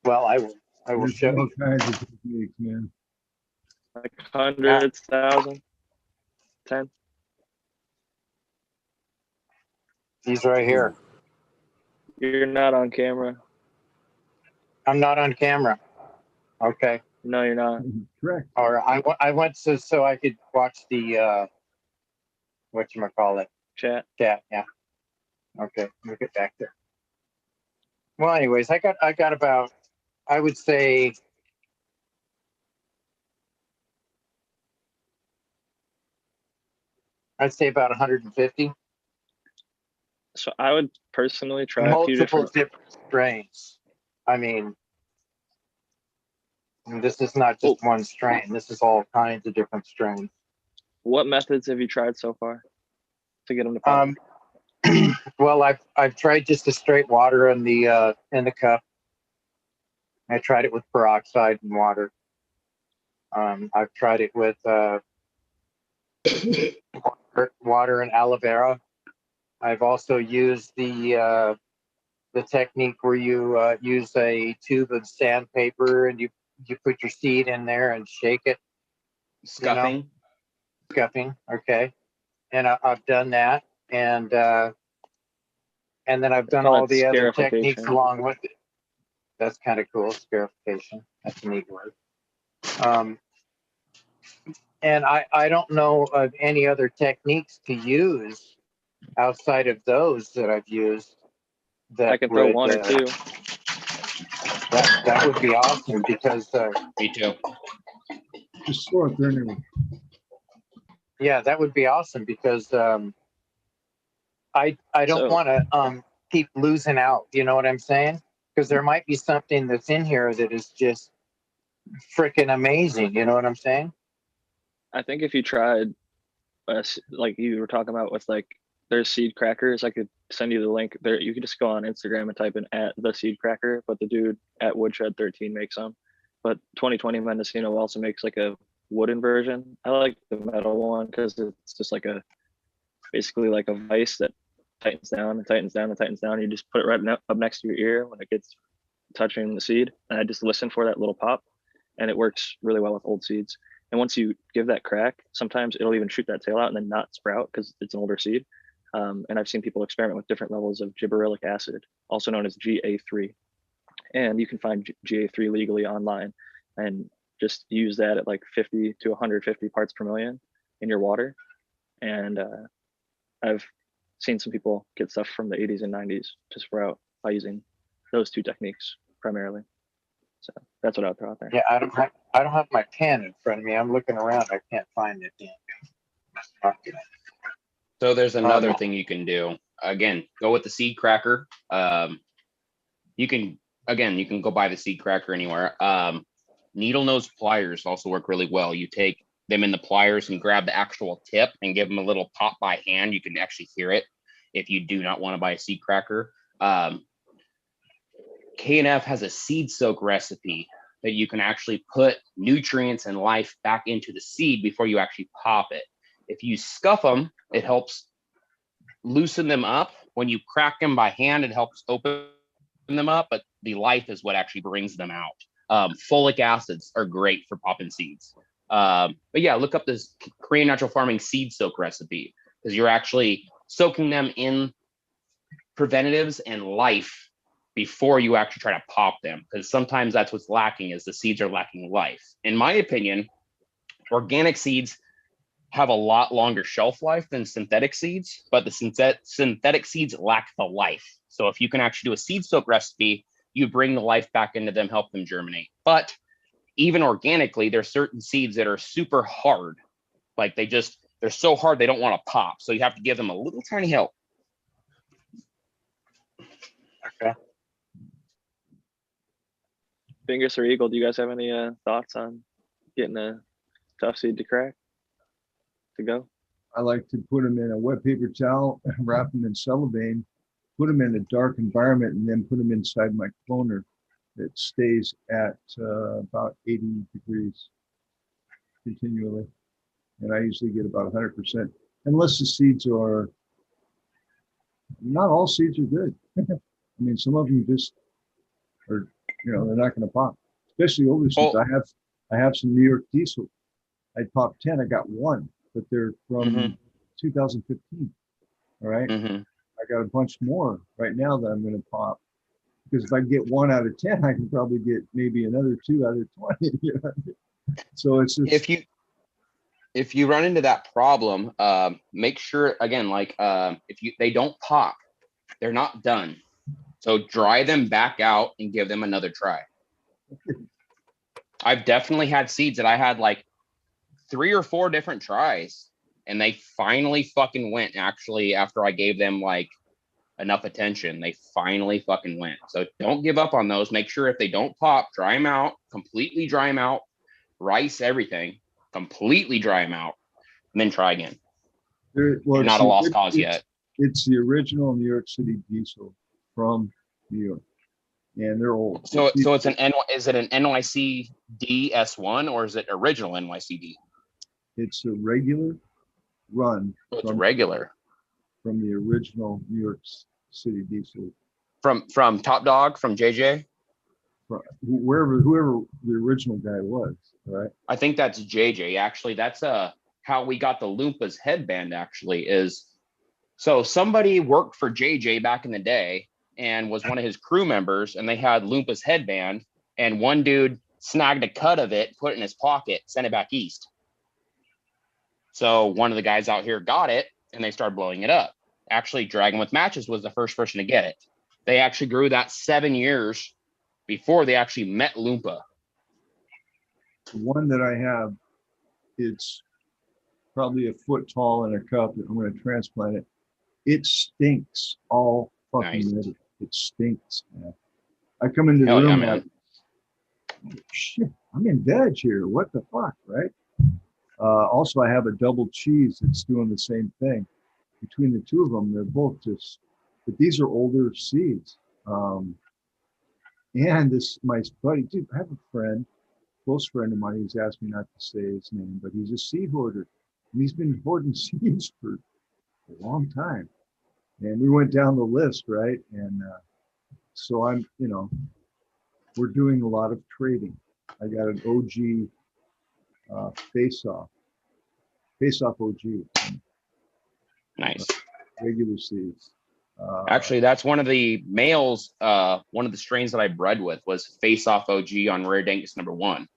Well, I will There's show all you. kinds of techniques, man. Like hundreds, 1,000, 10? These right here. You're not on camera. I'm not on camera. Okay. No, you're not. Correct. Or I went so I could watch the whatchamacallit. Chat. Chat, yeah. Okay, let me get back there. Well, anyways, I got about, I would say, about 150. So I would personally try a few Multiple different. strains. I mean, this is not just one strain. This is all kinds of different strains. What methods have you tried so far to get them to pop? Well, I've tried just a straight water in the cup. I tried it with peroxide and water. I've tried it with water and aloe vera. I've also used the technique where you use a tube of sandpaper and you put your seed in there and shake it. Scuffing. Scuffing, okay. And I've done that, and then I've done all the other techniques along with it. That's kind of cool, scarification. That's a neat word. And I don't know of any other techniques to use outside of those that I've used, that I can throw would, one or two. that would be awesome because Me too. Just throw it there anyway. yeah, that would be awesome because I don't So- want to keep losing out. You know what I'm saying? Because there might be something that's in here that is just freaking amazing. You know what I'm saying? I think if you tried, like you were talking about with like, there's seed crackers. I could send you the link there. You could just go on Instagram and type in @theseedcracker, but the dude at Woodshed13 makes them. But 2020 Mendocino also makes like a wooden version. I like the metal one because it's just like basically like a vice that tightens down and tightens down and tightens down. You just put it right up next to your ear when it gets touching the seed, and I just listen for that little pop, and it works really well with old seeds. And once you give that crack, sometimes it'll even shoot that tail out and then not sprout because it's an older seed. And I've seen people experiment with different levels of gibberellic acid, also known as GA3. And you can find GA3 legally online and just use that at like 50 to 150 parts per million in your water. And I've seen some people get stuff from the 80s and 90s to sprout by using those two techniques primarily. So that's what I'll throw out there. Yeah, I don't have my pen in front of me. I'm looking around. I can't find it. So there's another thing you can do. Again, go with the seed cracker. You can go buy the seed cracker anywhere. Needle nose pliers also work really well. You take them in the pliers and grab the actual tip and give them a little pop by hand. You can actually hear it if you do not want to buy a seed cracker. K&F has a seed soak recipe that you can actually put nutrients and life back into the seed before you actually pop it. If you scuff them, it helps loosen them up. When you crack them by hand, it helps open them up, but the life is what actually brings them out. Folic acids are great for popping seeds. But yeah, look up this Korean Natural Farming seed soak recipe because you're actually soaking them in preventatives and life before you actually try to pop them, because sometimes that's what's lacking, is the seeds are lacking life. In my opinion, organic seeds have a lot longer shelf life than synthetic seeds, but the synthetic seeds lack the life. So if you can actually do a seed soak recipe, you bring the life back into them, help them germinate. But even organically, there's certain seeds that are super hard. Like they're so hard they don't want to pop. So you have to give them a little tiny help. Okay. Bingus or Eagle, do you guys have any thoughts on getting a tough seed to crack to go? I like to put them in a wet paper towel, wrap them in cellophane, put them in a dark environment, and then put them inside my cloner that stays at about 80 degrees continually. And I usually get about 100%, unless the seeds are, not all seeds are good. I mean, some of them just are, they're not going to pop, especially older seeds. I have some New York diesel. I popped 10, I got one, but they're from 2015. All right. I got a bunch more right now that I'm going to pop, because if I get 1 out of 10, I can probably get maybe another 2 out of 20. So it's just, if you run into that problem, make sure again, like they don't pop, they're not done. So dry them back out and give them another try. I've definitely had seeds that I had like 3 or 4 different tries, and they finally fucking went. Actually, after I gave them like enough attention, they finally fucking went. So don't give up on those. Make sure if they don't pop, dry them out, completely dry them out, rice everything, completely dry them out, and then try again. well, not a lost cause yet. It's the original New York City diesel from New York, and they're old. So it's is it an NYCD S1 or is it original NYCD? It's a regular run. So it's regular from the original New York City diesel. From Top Dog, from JJ? Whoever the original guy was, right? I think that's JJ. Actually, that's how we got the Loompas headband, actually, is so somebody worked for JJ back in the day and was one of his crew members, and they had Loompas headband, and one dude snagged a cut of it, put it in his pocket, sent it back east. So one of the guys out here got it, and they started blowing it up. actually Dragon with Matches was the first person to get it. They actually grew that 7 years before they actually met Loompa. The one that I have, it's probably a foot tall in a cup. I'm going to transplant it. It stinks all fucking ready. It stinks, man. I come into the room like, shit, I'm in veg here. What the fuck, right? Also, I have a double cheese that's doing the same thing. Between the two of them, they're both just, but these are older seeds. And this, my buddy, dude, I have a friend, close friend of mine, who's asked me not to say his name, but he's a seed hoarder. And he's been hoarding seeds for a long time. And we went down the list, right? And so I'm, we're doing a lot of trading. I got an OG face-off OG. Nice. Regular seeds. Actually, that's one of the males. One of the strains that I bred with was Face Off OG on Rare Dangus #1.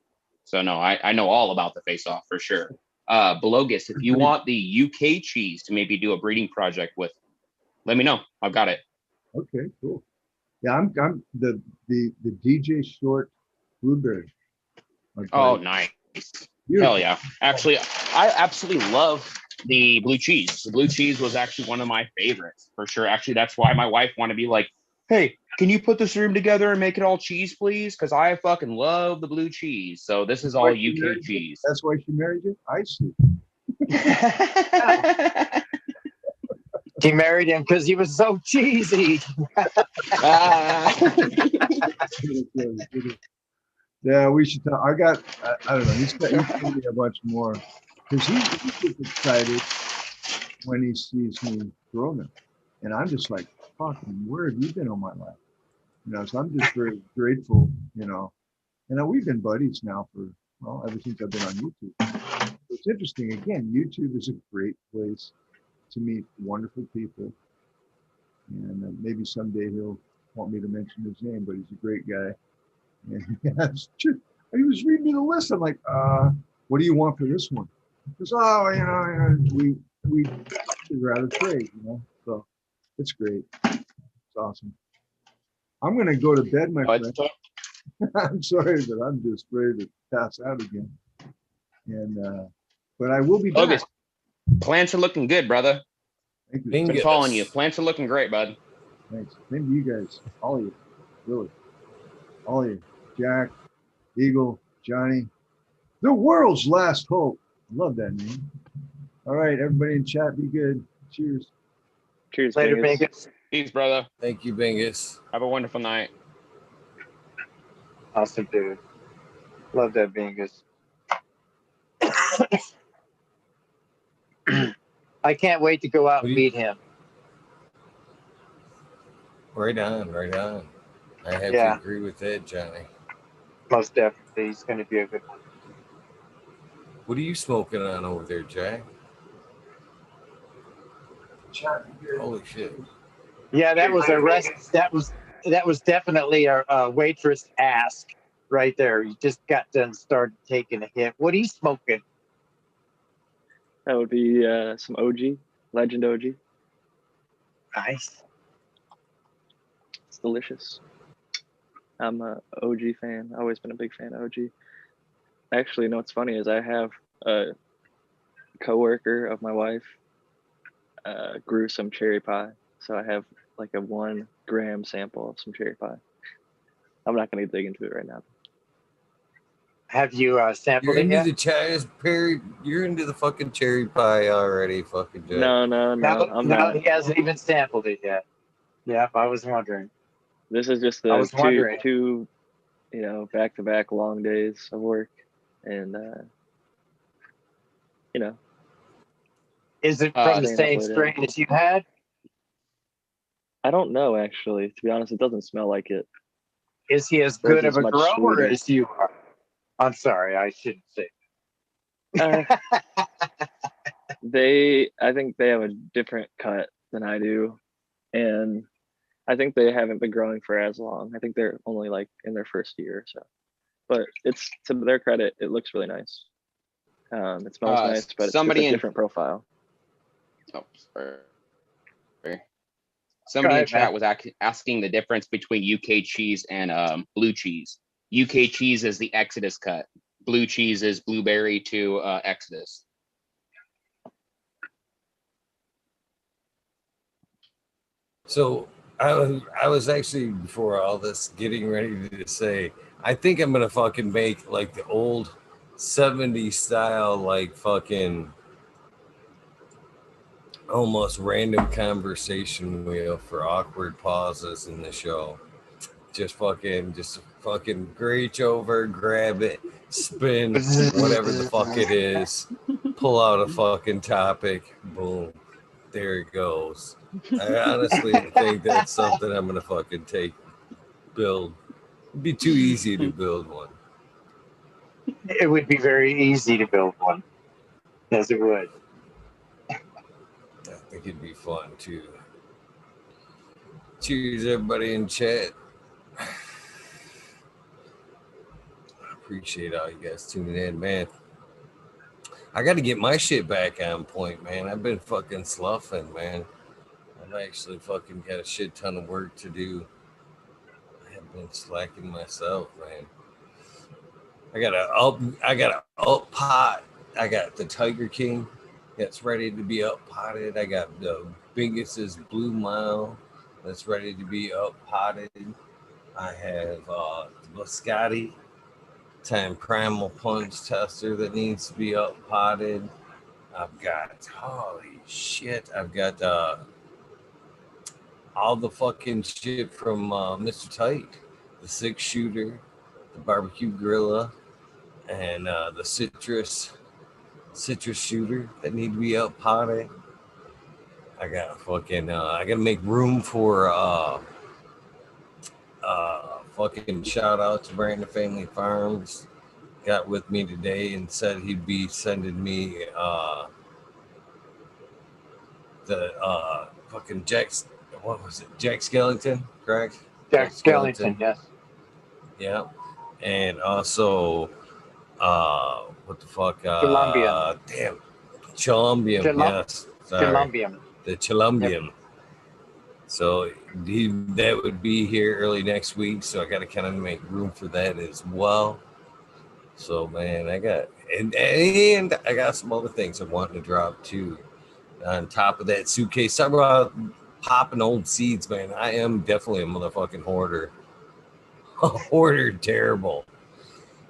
So no, I know all about the Face Off for sure. Belogus, if you want the UK cheese to maybe do a breeding project with, let me know. I've got it. Okay, cool. Yeah, I'm the DJ Short Blueberry. Oh, nice. Beautiful. Hell yeah. Actually, I absolutely love the blue cheese. The blue cheese was actually one of my favorites for sure. Actually, that's why my wife wanted to be like, hey, can you put this room together and make it all cheese, please? Because I fucking love the blue cheese. So this is all UK cheese. That's why she married you? I see. She married him because he was so cheesy. Yeah, we should talk. I don't know. He's told me a bunch more because he gets excited when he sees me grow them, and I'm just like, fucking, where have you been all my life? So I'm just very grateful, and we've been buddies now for, ever since I've been on YouTube. It's interesting. Again, YouTube is a great place to meet wonderful people, and maybe someday he'll want me to mention his name, but he's a great guy. And that's true. He was reading me the list. I'm like, what do you want for this one? He goes, we'd rather trade, So it's great. It's awesome. I'm gonna go to bed, my friend. I'm sorry, but I'm just ready to pass out again. And but I will be back. August, plants are looking good, brother. Thank you. Been calling you. Plants are looking great, bud. Thanks. Thank you guys. All of you. Really. All of you. Jack, Eagle, Johnny. The world's last hope. Love that name. All right, everybody in chat, be good. Cheers. Cheers, Later, Bingus. Bingus. Peace, brother. Thank you, Bingus. Have a wonderful night. Awesome, dude. Love that Bingus. I can't wait to go out and meet him. Right on, right on. I have to agree with that, Johnny. Most definitely. He's going to be a good one. What are you smoking on over there, Jack? Holy shit. Yeah, that was a rest. That was definitely a waitress ask right there. You just got done started taking a hit. What are you smoking? That would be some OG, Legend OG. Nice. It's delicious. I'm a OG fan. I've always been a big fan of OG. Actually, what's funny is I have a coworker of my wife grew some cherry pie. So I have like a 1 gram sample of some cherry pie. I'm not going to dig into it right now. Have you sampled it yet? You're into the fucking cherry pie already, fucking Jack. No. I'm not. He hasn't even sampled it yet. Yeah, I was wondering. This is just the two, back-to-back long days of work, and Is it from the same strain as you had? I don't know, actually. To be honest, it doesn't smell like it. Is he as good of a grower as you are? I'm sorry, I shouldn't say. I think they have a different cut than I do, and I think they haven't been growing for as long. I think they're only like in their first year or so. But it's, to their credit, it looks really nice. It smells nice, but it's a different profile. Oh, sorry. Somebody in ahead, chat Matt. was asking the difference between UK cheese and blue cheese. UK cheese is the Exodus cut. Blue cheese is blueberry to Exodus. So I was actually, before all this, getting ready to say, I think I'm gonna fucking make like the old 70s style, like fucking almost random conversation wheel for awkward pauses in the show. Just fucking reach over, grab it, spin, whatever the fuck it is, pull out a fucking topic, boom, there it goes. I honestly think that's something I'm gonna fucking build. It'd be too easy to build one. It would be very easy to build one. Yes, it would. I think it'd be fun too. Cheers, everybody in chat. Appreciate all you guys tuning in, man. I got to get my shit back on point, man. I've been fucking sloughing, man. I've actually fucking got a shit ton of work to do. I have been slacking myself, man. I got a up pot. I got the Tiger King that's ready to be up potted. I got the Bingus's Blue Mile that's ready to be up potted. I have the Biscotti Time Primal Punch tester that needs to be up potted. I've got, holy shit, I've got all the fucking shit from Mr. Tight, the 6-shooter, the barbecue grilla, and the citrus shooter that need to be up potted. I got fucking, I gotta make room for fucking shout out to Brandon Family Farms. Got with me today and said he'd be sending me the fucking Jack's, what was it? Jack Skellington, correct? Jack Skellington, yes. Yeah. And also, what the fuck? Colombian. Damn. Colombian, yes. Sorry. Colombian. The Colombian. Yep. So that would be here early next week. So I got to kind of make room for that as well. So man, I got and I got some other things I'm wanting to drop too. On top of that suitcase, talk about popping old seeds, man. I am definitely a motherfucking hoarder. A hoarder, terrible.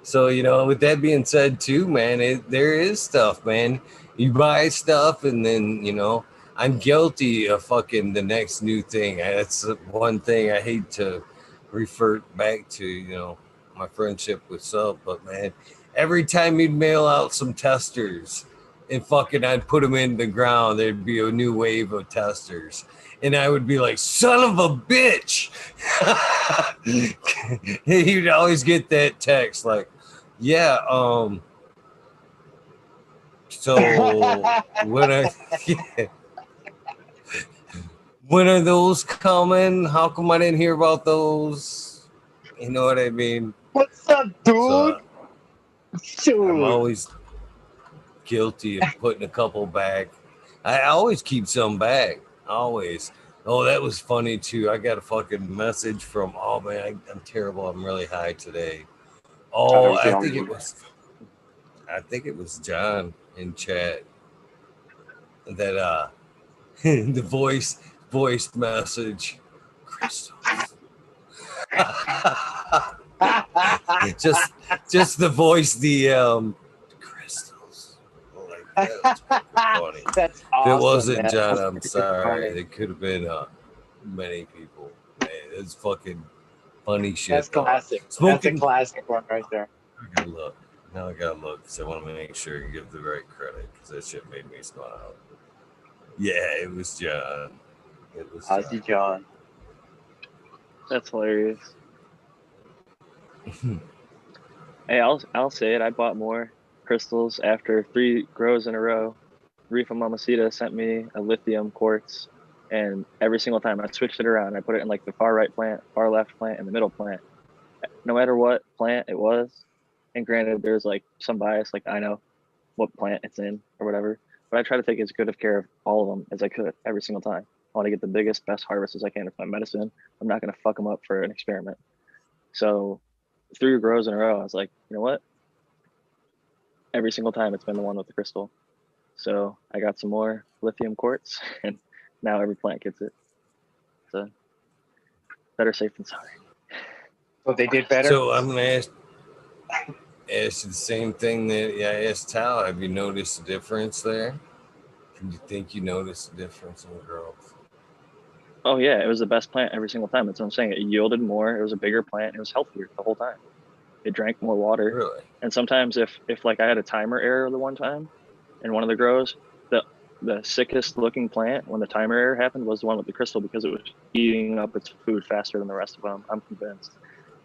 So with that being said, too, man, there is stuff, man. You buy stuff, and then I'm guilty of fucking the next new thing. That's one thing I hate to revert back to, my friendship with Sub, but man, every time you'd mail out some testers and fucking I'd put them in the ground, there'd be a new wave of testers. And I would be like, son of a bitch. You'd always get that text like, yeah, so when are those coming? How come I didn't hear about those? You know what I mean? What's up, dude? So, I'm always guilty of putting a couple back. I always keep some back. Always. Oh, that was funny too. I got a fucking message from, oh man, I'm terrible. I'm really high today. Oh, I think it was John in chat that the voice message crystals. just the voice DM crystals. Like, that's funny. That's awesome. If it wasn't man. John, I'm sorry. It could have been many people. Man, it's fucking funny shit. That's classic. Smoking, that's a classic one right there. I gotta look. Now I gotta look because I want to make sure you give the right credit because that shit made me smile. Yeah, it was John. It was Ozzy John. That's hilarious. Hey, I'll say it. I bought more crystals after 3 grows in a row. Rifa Mamacita sent me a lithium quartz, and every single time I switched it around. I put it in like the far right plant, far left plant, and the middle plant. No matter what plant it was, and granted, there's like some bias, like I know what plant it's in or whatever, but I try to take as good of care of all of them as I could every single time. want to get the biggest, best harvest as I can with my medicine. I'm not going to fuck them up for an experiment. So 3 grows in a row, I was like, you know what? Every single time it's been the one with the crystal. So I got some more lithium quartz, and now every plant gets it. So better safe than sorry. So they did better. So I'm gonna ask you the same thing that I asked Tal. Have you noticed a difference there? Do you think you noticed a difference in growth? Oh yeah, it was the best plant every single time. That's what I'm saying. It yielded more. It was a bigger plant. It was healthier the whole time. It drank more water. Really? And sometimes if like I had a timer error the one time in one of the grows, the sickest looking plant when the timer error happened was the one with the crystal, because it was eating up its food faster than the rest of them. I'm convinced.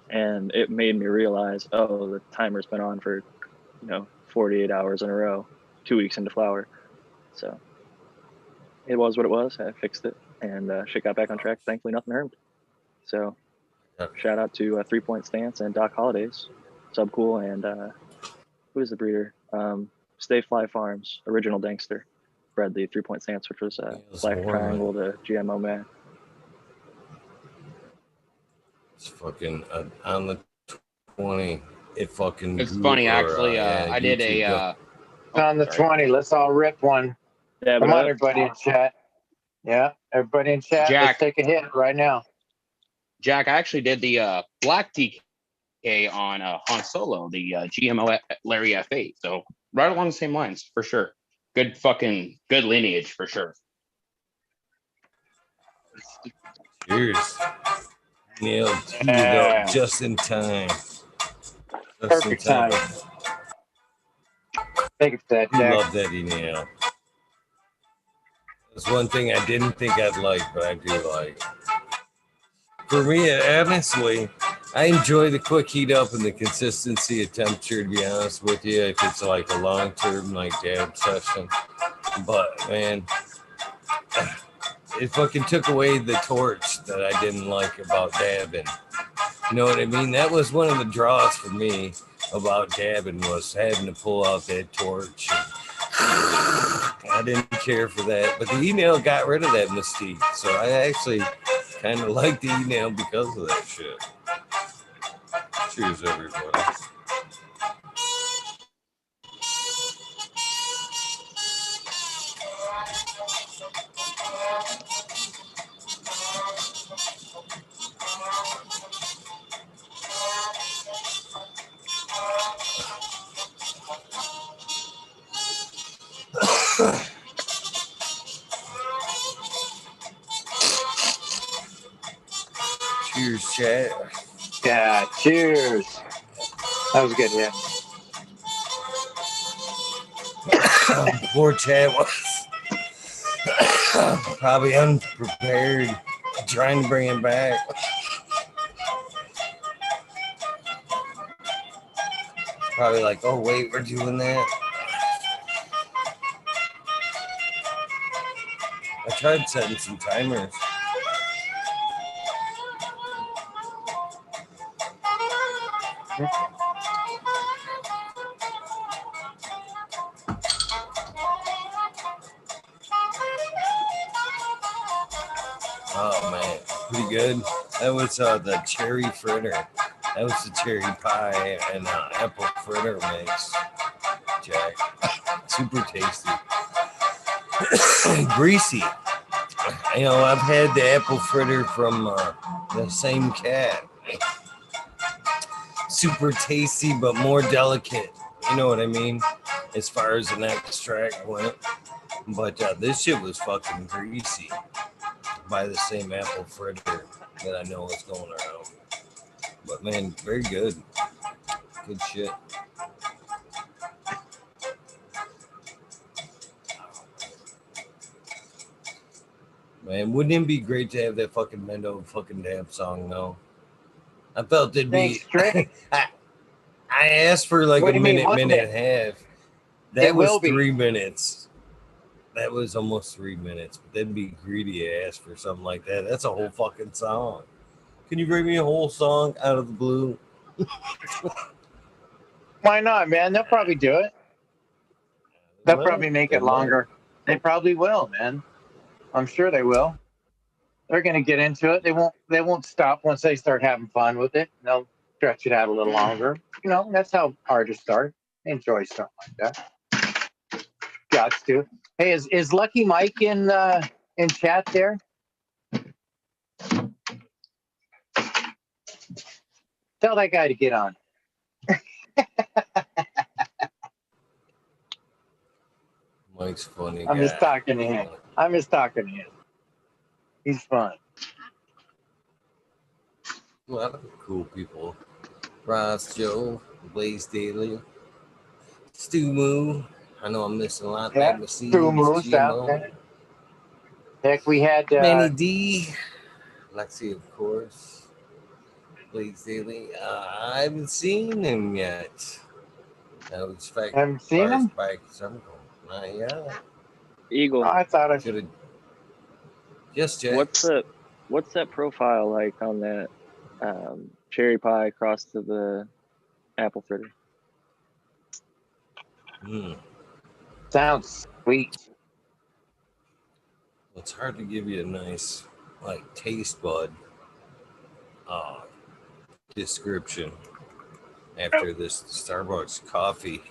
And it made me realize, oh, the timer's been on for 48 hours in a row, 2 weeks into flower. So it was what it was. I fixed it, and shit got back on track. Thankfully, nothing harmed. So shout out to 3 Point Stance and Doc Holidays, Subcool, and who is the breeder? Stay Fly Farms, original Dankster, bred the 3 Point Stance, which was Black Triangle to GMO man. It's fucking on the 20. It fucking. It's funny, actually. I did a. On the 20, let's all rip one. Yeah, come on, everybody in chat. Yeah, everybody in chat. Jack, let's take a hit right now. Jack, I actually did the black TK on Han Solo, the GMO Larry F8. So right along the same lines, for sure. Good lineage, for sure. Cheers. Nailed it up just in time. Perfect time. Thank you for that, Jack. Love that email. That's one thing I didn't think I'd like, but I do like. For me, honestly, I enjoy the quick heat up and the consistency of temperature, to be honest with you, if it's like a long-term like dab session. But, man, it fucking took away the torch that I didn't like about dabbing. You know what I mean? That was one of the draws for me about dabbing, was having to pull out that torch. I didn't care for that, but the email got rid of that mystique. So I actually kind of like the email because of that shit. Cheers, everybody. Cheers, chat. Yeah, cheers. That was good, yeah. Poor Chad was probably unprepared, trying to bring him back. Probably like, oh wait, we're doing that. I tried setting some timers. Oh man, pretty good. That was the cherry fritter. That was the cherry pie and apple fritter mix, Jack. Super tasty. Greasy. You know, I've had the apple fritter from the same cat. Super tasty, but more delicate. You know what I mean? As far as an extract went. But this shit was fucking greasy by the same apple fritter that I know is going around. But man, very good. Good shit. Man, wouldn't it be great to have that fucking Mendo fucking dab song though? I felt it'd be. I asked for like a minute and a half. That was 3 minutes. That was almost 3 minutes. But that'd be greedy to ask for something like that. That's a whole fucking song. Can you bring me a whole song out of the blue? Why not, man? They'll probably do it. They'll probably make it longer. They probably will, man. I'm sure they will. They're going to get into it. They won't stop once they start having fun with it. They'll stretch it out a little longer. You know, that's how artists start. They enjoy something like that. Gots to. Hey, is Lucky Mike in chat there? Tell that guy to get on. Mike's funny I'm guy. just talking to him. I'm just talking to him. He's fun. A lot of cool people. Ross Joe, Blaze Daily, Stu Moo. I know I'm missing a lot. Yeah, Magma Seeds, Stu Moo's out GMO, there. Heck, we had Manny D, Lexi, of course, Blaze Daily. I haven't seen him yet. I was fact haven't seen him. Bike Circle. Not yet. Eagle. Oh, I thought I Should have just checked. What's that profile like on that cherry pie across to the apple fritter? sounds sweet. It's hard to give you a nice like taste bud description after this Starbucks coffee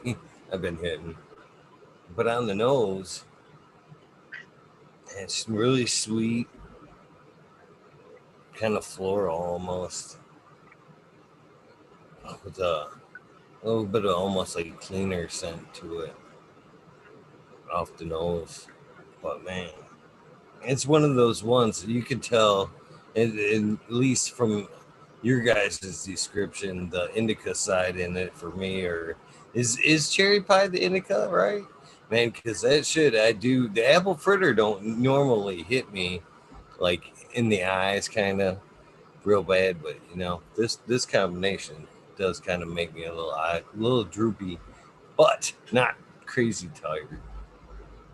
I've been hitting. But on the nose, it's really sweet, kind of floral almost, with a little bit of almost like a cleaner scent to it off the nose. But man, it's one of those ones you could tell, at least from your guys' description, the indica side in it for me, or is cherry pie the indica, right? Man, because that shit, the apple fritter don't normally hit me like in the eyes, kind of real bad, but you know, this combination does kind of make me a little droopy, but not crazy tired.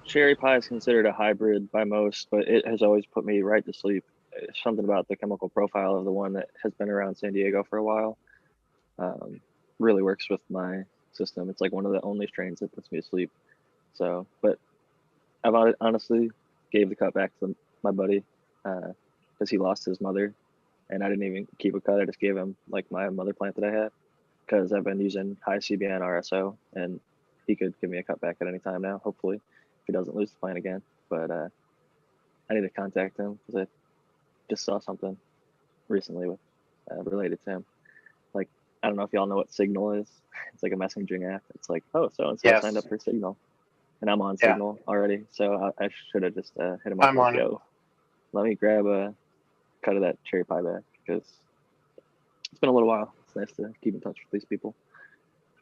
Cherry pie is considered a hybrid by most, but it has always put me right to sleep. It's something about the chemical profile of the one that has been around San Diego for a while. Really works with my system. It's like one of the only strains that puts me to sleep. So, but I've honestly gave the cut back to my buddy because he lost his mother, and I didn't even keep a cut. I just gave him like my mother plant that I had because I've been using high CBN RSO, and he could give me a cut back at any time now, hopefully, if he doesn't lose the plant again. But I need to contact him because I just saw something recently with related to him. Like, I don't know if y'all know what Signal is. It's like a messaging app. It's like, oh, so-and-so signed up for Signal. And I'm on Signal already. So I should have just hit him up. I'm on it. Let me grab a cut of that cherry pie back because it's been a little while. It's nice to keep in touch with these people.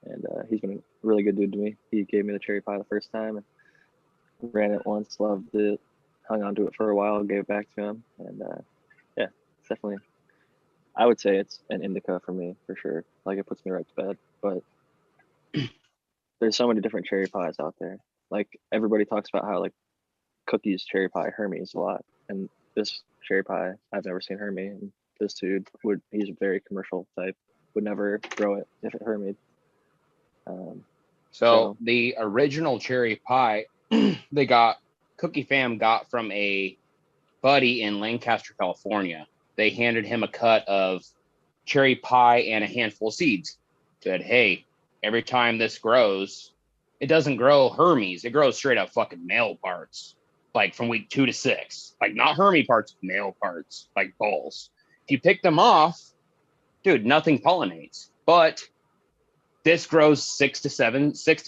And he's been a really good dude to me. He gave me the cherry pie the first time and ran it once, loved it, hung on to it for a while, gave it back to him. And yeah, it's definitely, I would say it's an indica for me for sure. Like, it puts me right to bed. But there's so many different cherry pies out there. Like, everybody talks about how like cookies cherry pie Hermes a lot, and this cherry pie I've never seen Hermes. And this dude he's a very commercial type, would never grow it if it Hermes. So the original cherry pie Cookie Fam got from a buddy in Lancaster, California. They handed him a cut of cherry pie and a handful of seeds. Said, hey, every time this grows, it doesn't grow Hermes. It grows straight up fucking male parts, like from week 2 to 6. Like, not Hermes parts, male parts, like balls. If you pick them off, dude, nothing pollinates. But this grows 6 to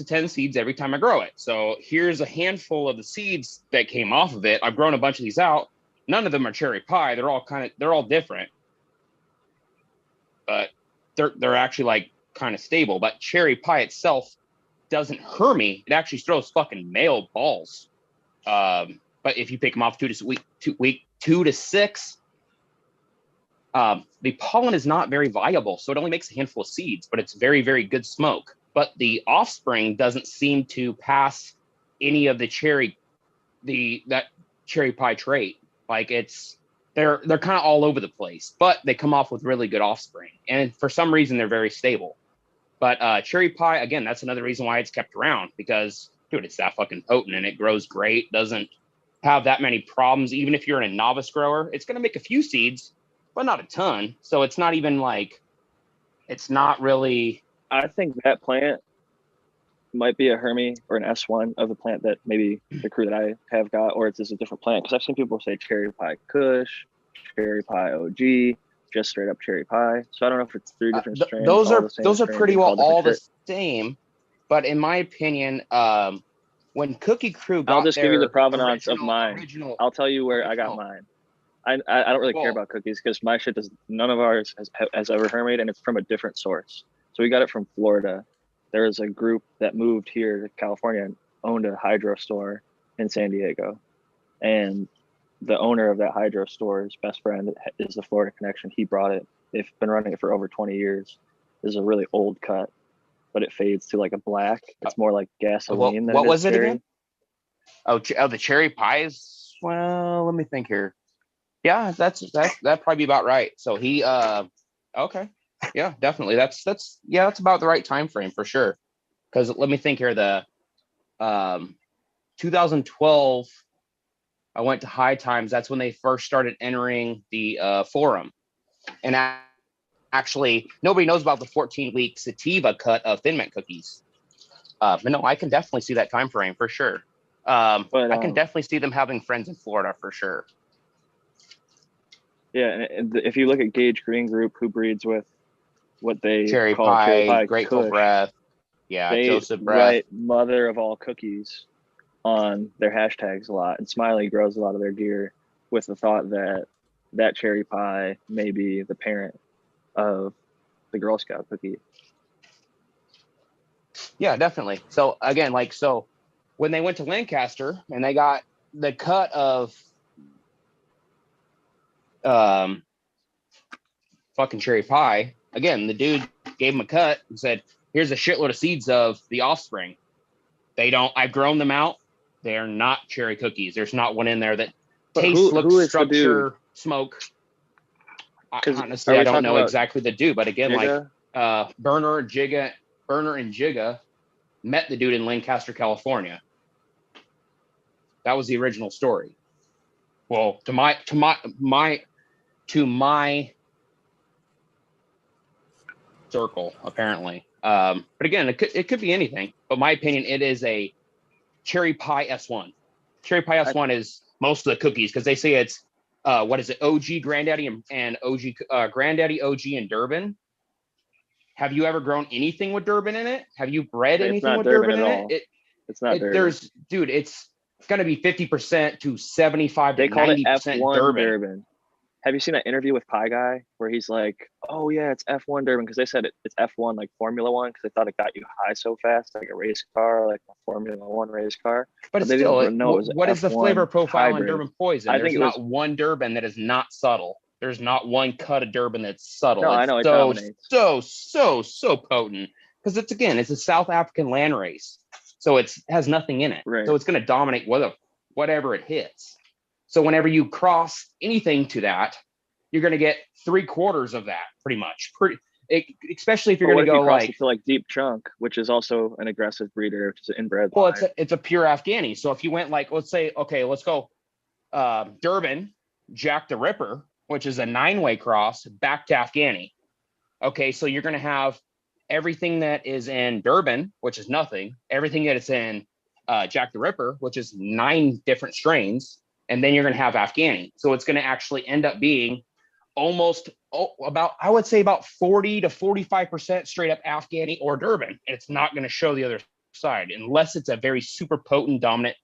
10 seeds every time I grow it. So here's a handful of the seeds that came off of it. I've grown a bunch of these out. None of them are cherry pie. They're all different, but they're actually like kind of stable. But cherry pie itself doesn't Hermes. It actually throws fucking male balls. But if you pick them off week 2 to 6, the pollen is not very viable, so it only makes a handful of seeds, but it's very, very good smoke. But the offspring doesn't seem to pass any of the that cherry pie trait. Like, they're kind of all over the place, but they come off with really good offspring, and for some reason they're very stable. But cherry pie, again, that's another reason why it's kept around, because dude, it's that fucking potent and it grows great. Doesn't have that many problems. Even if you're a novice grower, it's going to make a few seeds, but not a ton. So it's not even like, it's not really. I think that plant might be a Hermie or an S1 of the plant that maybe the crew that I have got, or it's just a different plant. Because I've seen people say cherry pie Kush, cherry pie OG, just straight up cherry pie. So I don't know if it's 3 different strains. Those all are the same those are strain, pretty being well called different all the shit. same. But in my opinion, when Cookie Crew got I'll just give you the their provenance of mine. I'll tell you where I got original- mine. I don't really care about cookies because my shit does. None of ours has ever Hermade, and it's from a different source. So we got it from Florida. There was a group that moved here to California and owned a hydro store in San Diego, and the owner of that hydro store's best friend is the Florida connection. He brought it. They've been running it for over 20 years. This is a really old cut, but it fades to like a black. It's more like gasoline. What was it again? Oh, the cherry pies. Well, let me think here. Yeah, that'd probably be about right. So he, okay, yeah, definitely. That's about the right time frame for sure. Because let me think here. The 2012, I went to High Times. That's when they first started entering the forum, and actually nobody knows about the 14-week sativa cut of Thin Mint cookies. But no, I can definitely see that time frame for sure. I can definitely see them having friends in Florida for sure. Yeah, and if you look at Gage Green Group, who breeds with what they cherry call pie, cherry pie Grateful Kush, Breath, yeah, they Joseph Breath, write mother of all cookies on their hashtags a lot, and Smiley grows a lot of their gear with the thought that that cherry pie may be the parent of the Girl Scout cookie. Yeah, definitely. So again, so when they went to Lancaster and they got the cut of fucking cherry pie, again, the dude gave him a cut and said, here's a shitload of seeds of the offspring. I've grown them out. They're not cherry cookies. There's not one in there that tastes, looks, structure, smoke. Honestly, I don't know exactly the dude, but again, Jigga? Burner and Jigga met the dude in Lancaster, California. That was the original story. Well, to my circle, apparently. But again, it could be anything. But my opinion, it is a cherry pie S1. Cherry pie S1 is most of the cookies because they say it's what is it? OG Granddaddy and OG Granddaddy OG and Durban. Have you ever grown anything with Durban in it? Have you bred anything with Durban in it? It's not Durban. There's, dude, it's going to be 50% to 75 to 90% Durban. Have you seen that interview with Pie Guy where he's like, "Oh yeah, it's F1 Durban," because they said it's F1 like Formula One because they thought it got you high so fast, like a race car, like a Formula One race car. But they still, didn't know it was what is the flavor profile hybrid. in Durban Poison? There's not one Durban that is not subtle. There's not one cut of Durban that's subtle. No, I know it dominates. So potent because it's a South African land race, so it has nothing in it. Right. So it's going to dominate whatever it hits. So whenever you cross anything to that, you're going to get 3/4 of that, pretty much. Especially if you're going to go like Deep Chunk, which is also an aggressive breeder, which is an inbred. Well, it's a pure Afghani. So if you went let's say, okay, let's go Durban, Jack the Ripper, which is a 9-way cross back to Afghani. Okay, so you're going to have everything that is in Durban, which is nothing, everything that is in Jack the Ripper, which is 9 different strains, and then you're going to have Afghani. So it's going to actually end up being almost I would say about 40 to 45% straight up Afghani or Durban. And it's not going to show the other side unless it's a very super potent dominant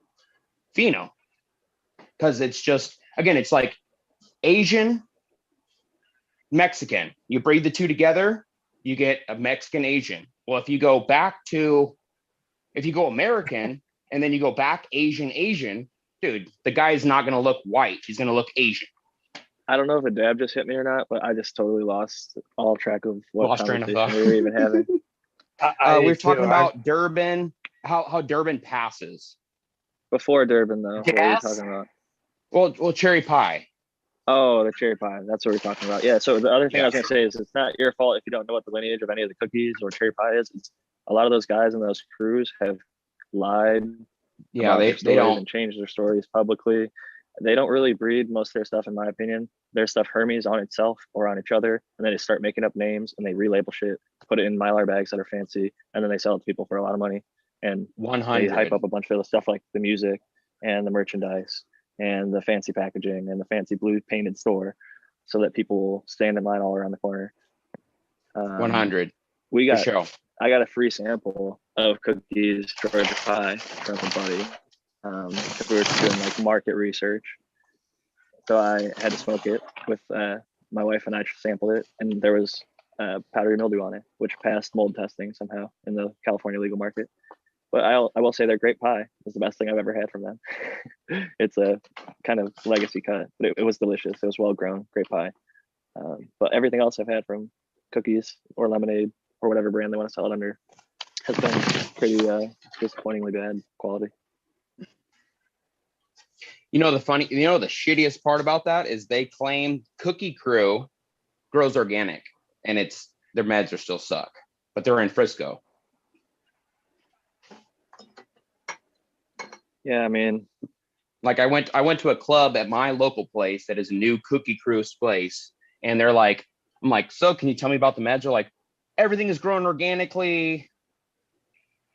pheno. Because it's just, again, it's like Asian, Mexican. You breed the two together, you get a Mexican Asian. Well, if you go American and then you go back Asian, dude, the guy is not going to look white. He's going to look Asian. I don't know if a dab just hit me or not, but I just totally lost all track of what conversation we were even having. We were talking about Durban, how Durban passes. Before Durban, though, what are you talking about? Well, cherry pie. Oh, the cherry pie. That's what we're talking about. Yeah. So the other thing I was going to say is it's not your fault if you don't know what the lineage of any of the cookies or cherry pie is. It's a lot of those guys in those crews have lied Yeah, about they their stories don't. and change their stories publicly. They don't really breed most of their stuff, in my opinion. Their stuff Hermes on itself or on each other, and then they start making up names and they relabel shit, put it in Mylar bags that are fancy, and then they sell it to people for a lot of money. And they 100. hype up a bunch of the stuff like the music and the merchandise and the fancy packaging and the fancy blue painted store, so that people will stand in line all around the corner. 100. We For got sure. I got a free sample of cookies Georgia pie from a buddy because we were doing like market research. So I had to smoke it with my wife, and I sampled it, and there was powdery mildew on it, which passed mold testing somehow in the California legal market. But I will say their grape pie is the best thing I've ever had from them. It's a kind of legacy cut, but it was delicious. It was well grown grape pie. But everything else I've had from cookies or lemonade or whatever brand they want to sell it under has been pretty disappointingly bad quality. The shittiest part about that is they claim Cookie Crew grows organic, and their meds are still suck, but they're in Frisco. Yeah, I mean, like I went to a club at my local place that is a new Cookie Crew place, and they're like, I'm like, so can you tell me about the meds? They're like, everything is grown organically.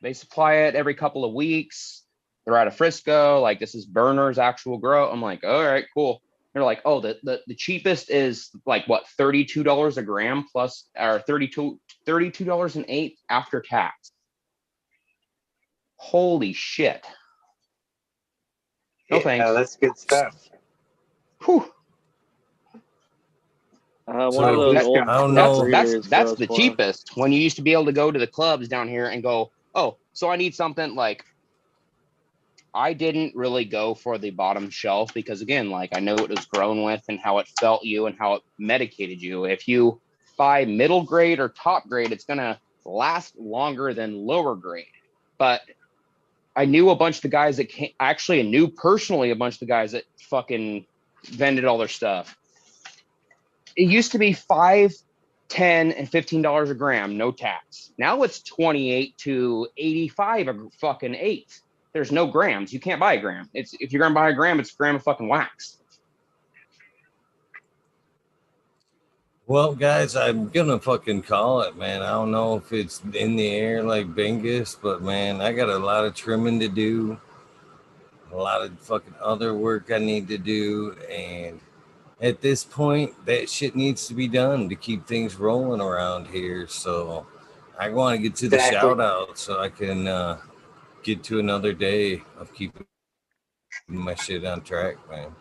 They supply it every couple of weeks. They're out of Frisco. Like, this is Burner's actual grow. I'm like, all right, cool. They're like, oh, the cheapest is like what, $32 a gram plus, or $32.08 after tax. Holy shit. No thanks. That's good stuff. Whew. One of those old I don't know. That's the cheapest. When you used to be able to go to the clubs down here and go, oh, so I need something like, I didn't really go for the bottom shelf because, again, like I know what it was grown with and how it felt you and how it medicated you. If you buy middle grade or top grade, it's going to last longer than lower grade. But I knew a bunch of the guys that I knew personally a bunch of the guys that fucking vended all their stuff. It used to be $5, $10, and $15 a gram, no tax. Now it's 28 to 85 a fucking eighth. There's no grams. You can't buy a gram. If you're gonna buy a gram, it's a gram of fucking wax. Well, guys, I'm gonna fucking call it, man. I don't know if it's in the air like Bingus, but man, I got a lot of trimming to do, a lot of fucking other work I need to do, and at this point, that shit needs to be done to keep things rolling around here. So I want to get to the shout out so I can get to another day of keeping my shit on track, man.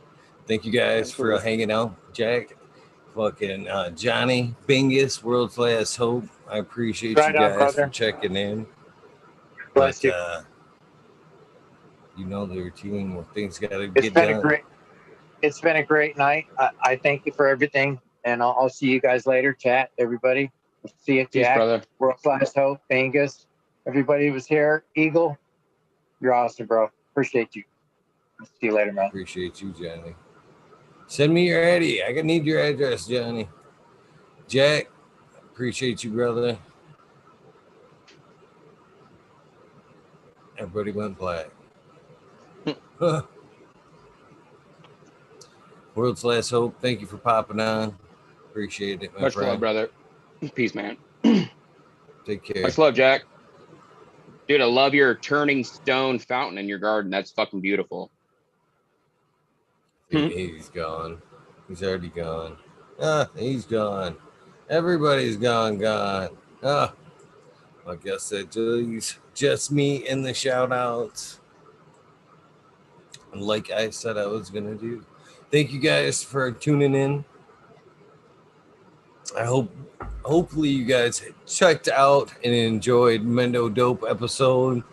Thank you guys for hanging out, Jack. Fucking Johnny, Bingus, World's Last Hope. I appreciate you guys for checking in. Bless but you. You know the routine where things gotta get done. It's been a great night. I thank you for everything, and I'll see you guys later. Chat, everybody. See you, Jack. Brother. World's Last Hope, Angus, everybody who was here. Eagle, you're awesome, bro. Appreciate you. See you later, man. Appreciate you, Johnny. Send me your Eddie. I need your address, Johnny. Jack, appreciate you, brother. Everybody went black. World's Last Hope. Thank you for popping on. Appreciate it, my Much friend. love, brother. Peace, man. Take care. Much love, Jack. Dude, I love your turning stone fountain in your garden. That's fucking beautiful. He's gone. He's already gone. He's gone. Everybody's gone. I guess that's just me in the shout outs. Like I said I was going to do. Thank you guys for tuning in. Hopefully you guys checked out and enjoyed Mendo Dope episode.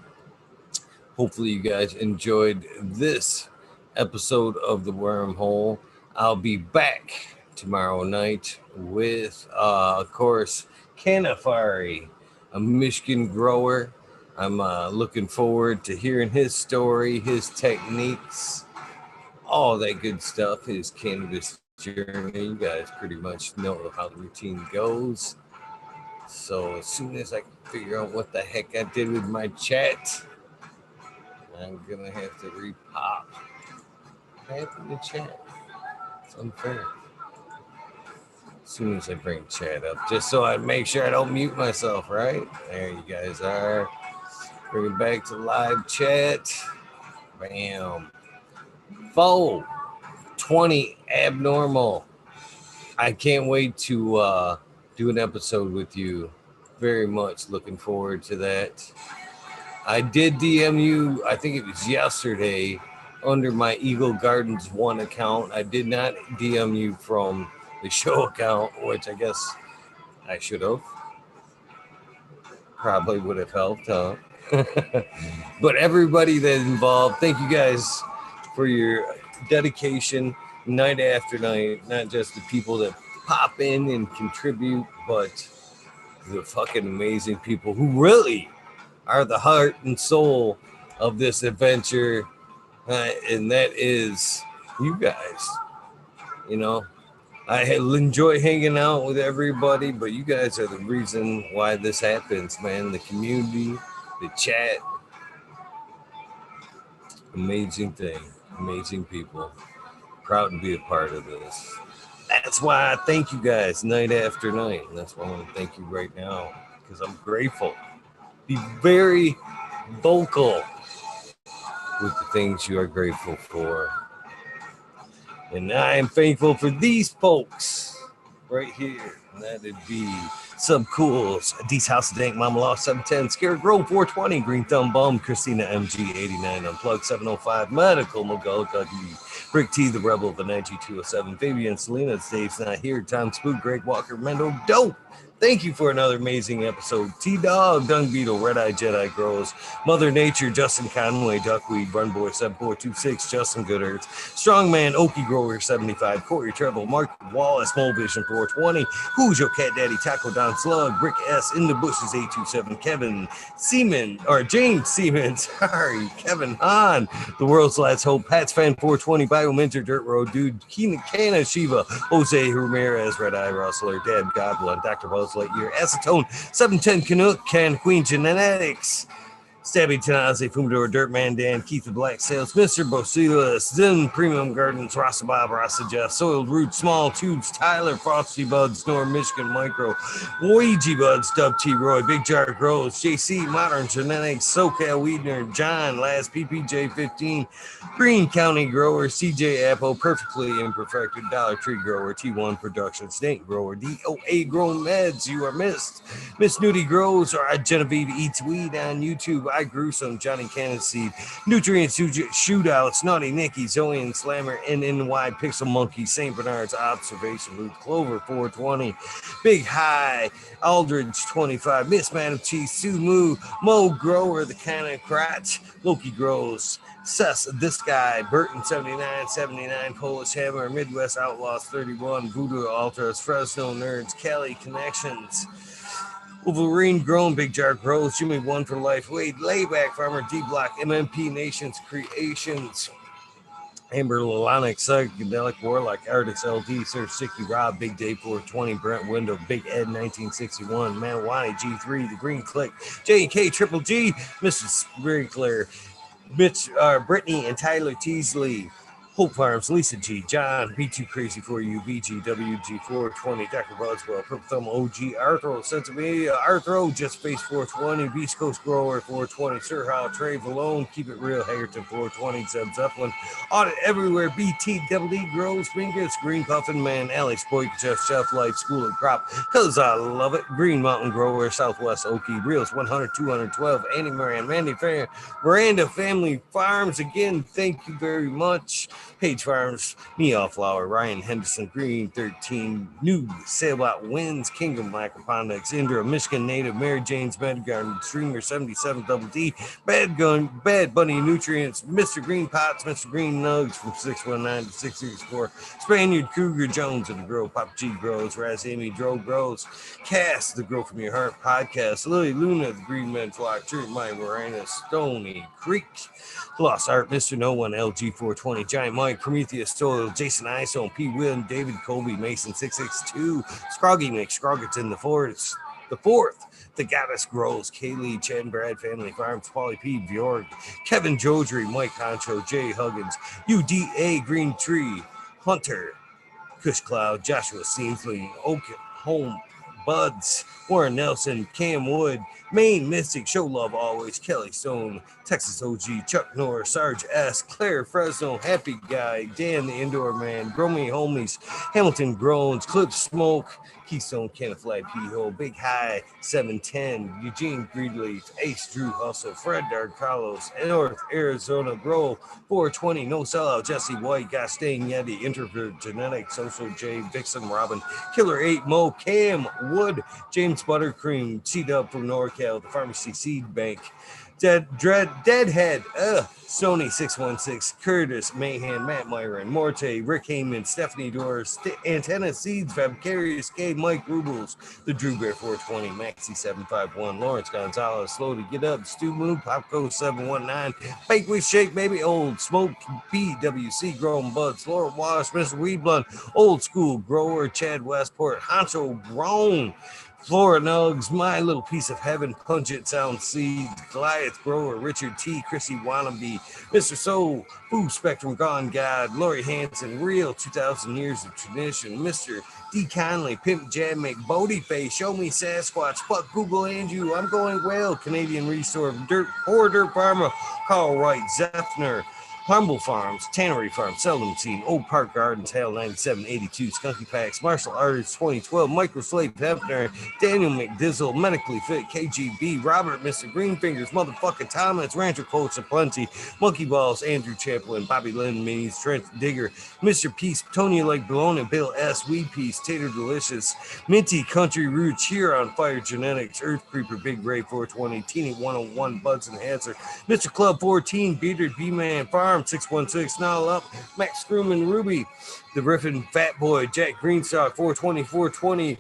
Hopefully you guys enjoyed this episode of The Wormhole. I'll be back tomorrow night with, of course, Canna Seed, a Michigan grower. I'm looking forward to hearing his story, his techniques, all that good stuff, his cannabis journey. You guys pretty much know how the routine goes. So as soon as I can figure out what the heck I did with my chat, I'm gonna have to repop. What happened to chat? It's unfair. As soon as I bring chat up, just so I make sure I don't mute myself, right? There you guys are. Bring it back to live chat. Bam. 420 abnormal. I can't wait to do an episode with you. Very much looking forward to that. I did DM you, I think it was yesterday, under my Eagle Gardens 1 account. I did not DM you from the show account, which I guess I should have. Probably would have helped, huh? But everybody that's involved, thank you guys for your dedication night after night. Not just the people that pop in and contribute, but the fucking amazing people who really are the heart and soul of this adventure. And that is you guys. You know, I enjoy hanging out with everybody, but you guys are the reason why this happens, man. The community, the chat, amazing thing, amazing people. Proud to be a part of this. That's why I thank you guys night after night. And that's why I want to thank you right now, because I'm grateful. Be very vocal with the things you are grateful for. And I am thankful for these folks right here. And that'd be Sub Cools, D's House of Dank, Mama Law 710, Scared Grove 420, Green Thumb Bum, Christina MG 89, Unplugged 705, Medical McGullicky, Rick T, the Rebel of the 9207, Fabian Selena, Dave's Not Here, Tom Spook, Greg Walker, Mendo Dope. Thank you for another amazing episode. T-Dog, Dung Beetle, Red Eye Jedi Grows, Mother Nature, Justin Conway, Duckweed, Runboy 7426, Justin Goodhurts, Strongman, Okie Grower 75, Corey Treble, Mark Wallace, Mole Vision 420, Who's Your Cat Daddy, Taco Don Slug, Rick S, In the Bushes 827, Kevin Seaman, or James Seaman, sorry, Kevin Hahn, The World's Last Hope, Pats Fan 420, Biominter, Dirt Road Dude, Canna Shiva, Jose Ramirez, Red Eye Rustler, Dad Goblin, Dr. Buzz Lightyear, Acetone, 710 Canuck, Can Queen Genetics, Stabby Tanazi, Fumador, Dirtman Dan, Keith the Black Sales, Mr. Bosilas, Zen Premium Gardens, Rasa Bob, Rasa Jeff, Soiled Root, Small Tubes, Tyler, Frosty Buds, Norm Michigan Micro, Ouija Buds, Dub T Roy, Big Jar Grows, JC, Modern Genetics, SoCal Weedner, John, Last PPJ 15, Green County Grower, CJ Apple, Perfectly Imperfected, Dollar Tree Grower, T1 Production, Snake Grower, DOA Grown Meds, You Are Missed, Miss Nudie Grows, or Genevieve Eats Weed on YouTube, I Grew Some, Johnny Canna Seed, Nutrients Shootouts, Naughty Nicky, Zoe and Slammer, NNY, Pixel Monkey, St. Bernard's Observation Route, Clover 420, Big High, Aldridge 25, Miss Madam Cheese, Sue Moo, Mo Grower, The Canna Crotch, Loki Grows, Sess, This Guy, Burton 79, Polish Hammer, Midwest Outlaws 31, Voodoo Altars, Fresno Nerds, Cali Connections, Wolverine Grown, Big Jar Grows, Jimmy One for Life, Wade, Layback Farmer, D Block, MMP Nations Creations, Amber Lalonic, Psychedelic Warlock, Artist LD, Sir Sticky Rob, Big Day 420, Brent Window, Big Ed 1961, Manawani G3, The Green Click, J&K Triple G, Mr. Sprinkler, Brittany and Tyler Teasley, Hope Farms, Lisa G, John, Be Too Crazy For You, VG, WG420, Dr. Budswell, Purple Thumb OG, Arthro, Sense of Media, Arthro, Just Face 420, Beast Coast Grower 420, Sir How, Trey Valone, Keep It Real, Hagerton 420, Zeb Zeppelin, Audit Everywhere, BT, Double D, Grows, Fingers, Green Puffin Man, Alex Boyd, Jeff Chef Life, School and Crop, Cause I Love It, Green Mountain Grower, Southwest Okie, Reels 100, 212, Andy Moran, Mandy Fair, Miranda Family Farms, again, thank you very much. Page Farms, Meow Flower, Ryan Henderson, Green 13, New Sailbot Winds, Kingdom Aquaponics, Indra, Michigan Native, Mary Jane's Bed Garden, Streamer 77 Double D, Bad Bunny Nutrients, Mr. Green Pots, Mr. Green Nugs from 619 to 664, Spaniard Cougar Jones of the Grow, Pop G Grows, Raz Amy Dro Grows, Cass, the Grow From Your Heart podcast, Lily Luna, the Green Men Flock, True Mike Morena, Stony Creek, Lost Art, Mr. No One, LG 420, Giant Mike, Prometheus Soil, Jason Iso, P. Will, David Colby, Mason 662, Scroggy Mix, Scroggets in the Forest, The 4th, The Goddess Grows, Kaylee, Chad and Brad Family Farms, Paulie P. Bjork, Kevin Jodry, Mike Honcho, Jay Huggins, UDA Green Tree, Hunter, Kush Cloud, Joshua Seamsley, Oak Home Buds, Warren Nelson, Cam Wood, Maine Mystic, Show Love Always, Kelly Stone, Texas OG, Chuck Norris, Sarge S, Claire Fresno, Happy Guy, Dan the Indoor Man, Gromy Homies, Hamilton Groans, Clip Smoke, Keystone Canna Flag P-Hole, Big High, 710, Eugene Greenleaf, Ace Drew Hustle, Fred Dark Carlos, North Arizona Grove, 420, No Sellout, Jesse White, Gastain Yeti, Introvert, Genetic, Social J, Vixen Robin, Killer 8, Mo, Cam Wood, James Buttercream, C-Dub from NorCal, the Pharmacy Seed Bank, Deadhead, Sony 616, Curtis Mahan, Matt Myron, Morte, Rick Heyman, Stephanie Doris, Antenna Seeds, Vicarious K, Mike Rubles, the Drew Bear 420, Maxi 751, Lawrence Gonzalez, Slow to Get Up, Stu Moon, Popco 719, Bake with Shake Baby, Old Smoke, BWC, Growing Buds, Laura Wash, Mr. Weedblunt, Old School Grower, Chad Westport, Honcho Brown, Flora Nugs, My Little Piece of Heaven, Pungent Sound Seeds, Goliath Grower, Richard T, Chrissy Wannabe, Mr. Soul, Food Spectrum Gone God, Lori Hanson, Real 2000 Years of Tradition, Mr. D. Conley, Pimp Jam, McBodieface, Show Me Sasquatch, Fuck Google and You, I'm Going Whale, Canadian Restore, Dirt Farmer, Carl Wright, Zephyr, Humble Farms, Tannery Farms, Seldom Seen, Old Park Gardens, Hale 9782, Skunky Packs, Martial Arts 2012, Microslave Hefner, Daniel McDizzle, Medically Fit, KGB, Robert, Mr. Greenfingers, Motherfucking Thomas, Rancher Coats Aplenty, Monkey Balls, Andrew Champlin, Bobby Lynn, Minis, Trent Digger, Mr. Peace, Tony Like Bologna, Bill S. Weed Piece, Tater Delicious, Minty, Country Roots, Here on Fire Genetics, Earth Creeper, Big Ray 420, Teeny 101, Buds and Hanser, Mr. Club 14, Beater, B-Man, Farm 616, Snarl Up, Max Screwman, Ruby, the Riffin, Fat Boy, Jack Greenstalk 420,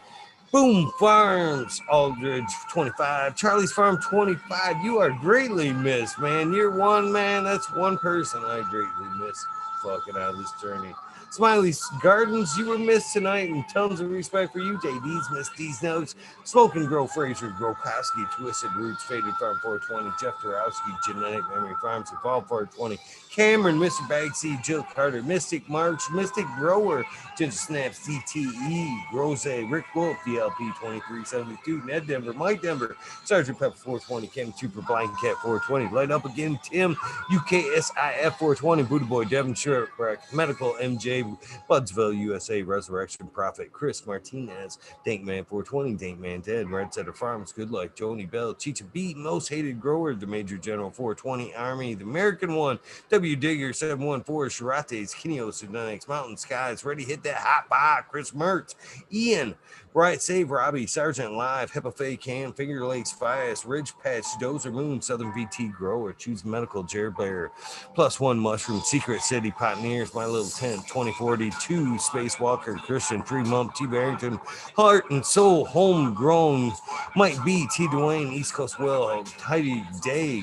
Boom Farms, Aldridge 25, Charlie's Farm 25. You are greatly missed, man. You're one man. That's one person I greatly miss fucking out of this journey. Smiley's Gardens, you were missed tonight, and tons of respect for you. JD's missed these notes. Smoke and Grow, Fraser, Grokoski, Twisted Roots, Faded Farm 420, Jeff Dorowski, Genetic Memory Farms, Evolve 420, Cameron, Mr. Bagseed, Jill Carter, Mystic March, Mystic Grower, Ginger Snap, CTE, Rose, Rick Wolf, DLP 2372, Ned Denver, Mike Denver, Sergeant Pepper 420, Ken Trooper, Blind Cat 420, Light Up Again, Tim, UKSIF 420, Buddha Boy, Devin Shurek, Medical MJ, Budsville, USA, Resurrection Prophet, Chris Martinez, Dankman 420, Dankman Dead, Red Setter Farms, Good Luck, Joni Bell, Chicha Beat, Most Hated Grower, the Major General 420 Army, the American One, W Digger 714, Shirates, Kineo Sudanics, Mountain Skies, Ready Hit That Hot Bar, Chris Mertz, Ian, Right Save Robbie, Sergeant Live, Hippa Faye Cam, Finger Lakes Fias, Ridge Patch, Dozer Moon, Southern VT Grower, Choose Medical, Jared Bear, Plus One Mushroom, Secret City, Pioneers, My Little Tent, 2042, Spacewalker, Christian, Tree Mump, T. Barrington, Heart and Soul, Homegrown, Mike B, T. Dwayne, East Coast Well, Heidi Day,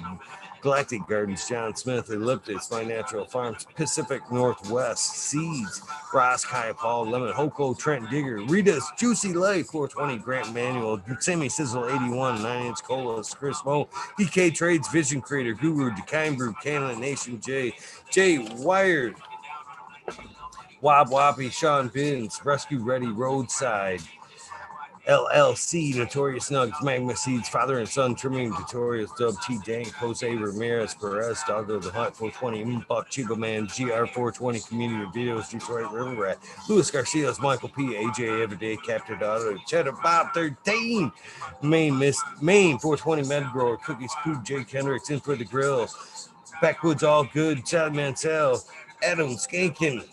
Galactic Gardens, John Smith, Elliptis, My Natural Farms, Pacific Northwest, Seeds, Ross, Kaya Paul, Lemon, Hoko, Trent Digger, Rita's Juicy Life, 420, Grant Manual, Sammy Sizzle, 81, 9-inch Colas, Chris Mo, DK Trades, Vision Creator, Guru, Dekine Brew, Canada Nation, Jay Wired, Wob Wobbly, Sean Bins, Rescue Ready, Roadside, LLC, Notorious Nugs, Magma Seeds, Father and Son, Trimming, Notorious Dub, T. Dank, Jose Ramirez, Perez, Doggo the Hunt, 420, Buck, Chiba Man, GR420, Community Videos, Detroit River Rat, Luis Garcia's, Michael P., AJ Everyday, Captain Auto, Cheddar Bob 13, Maine 420, Med Grower, Cookies Coop, Jake Hendricks, In for the Grill, Backwoods All Good, Chad Mansell, Adam Skankin,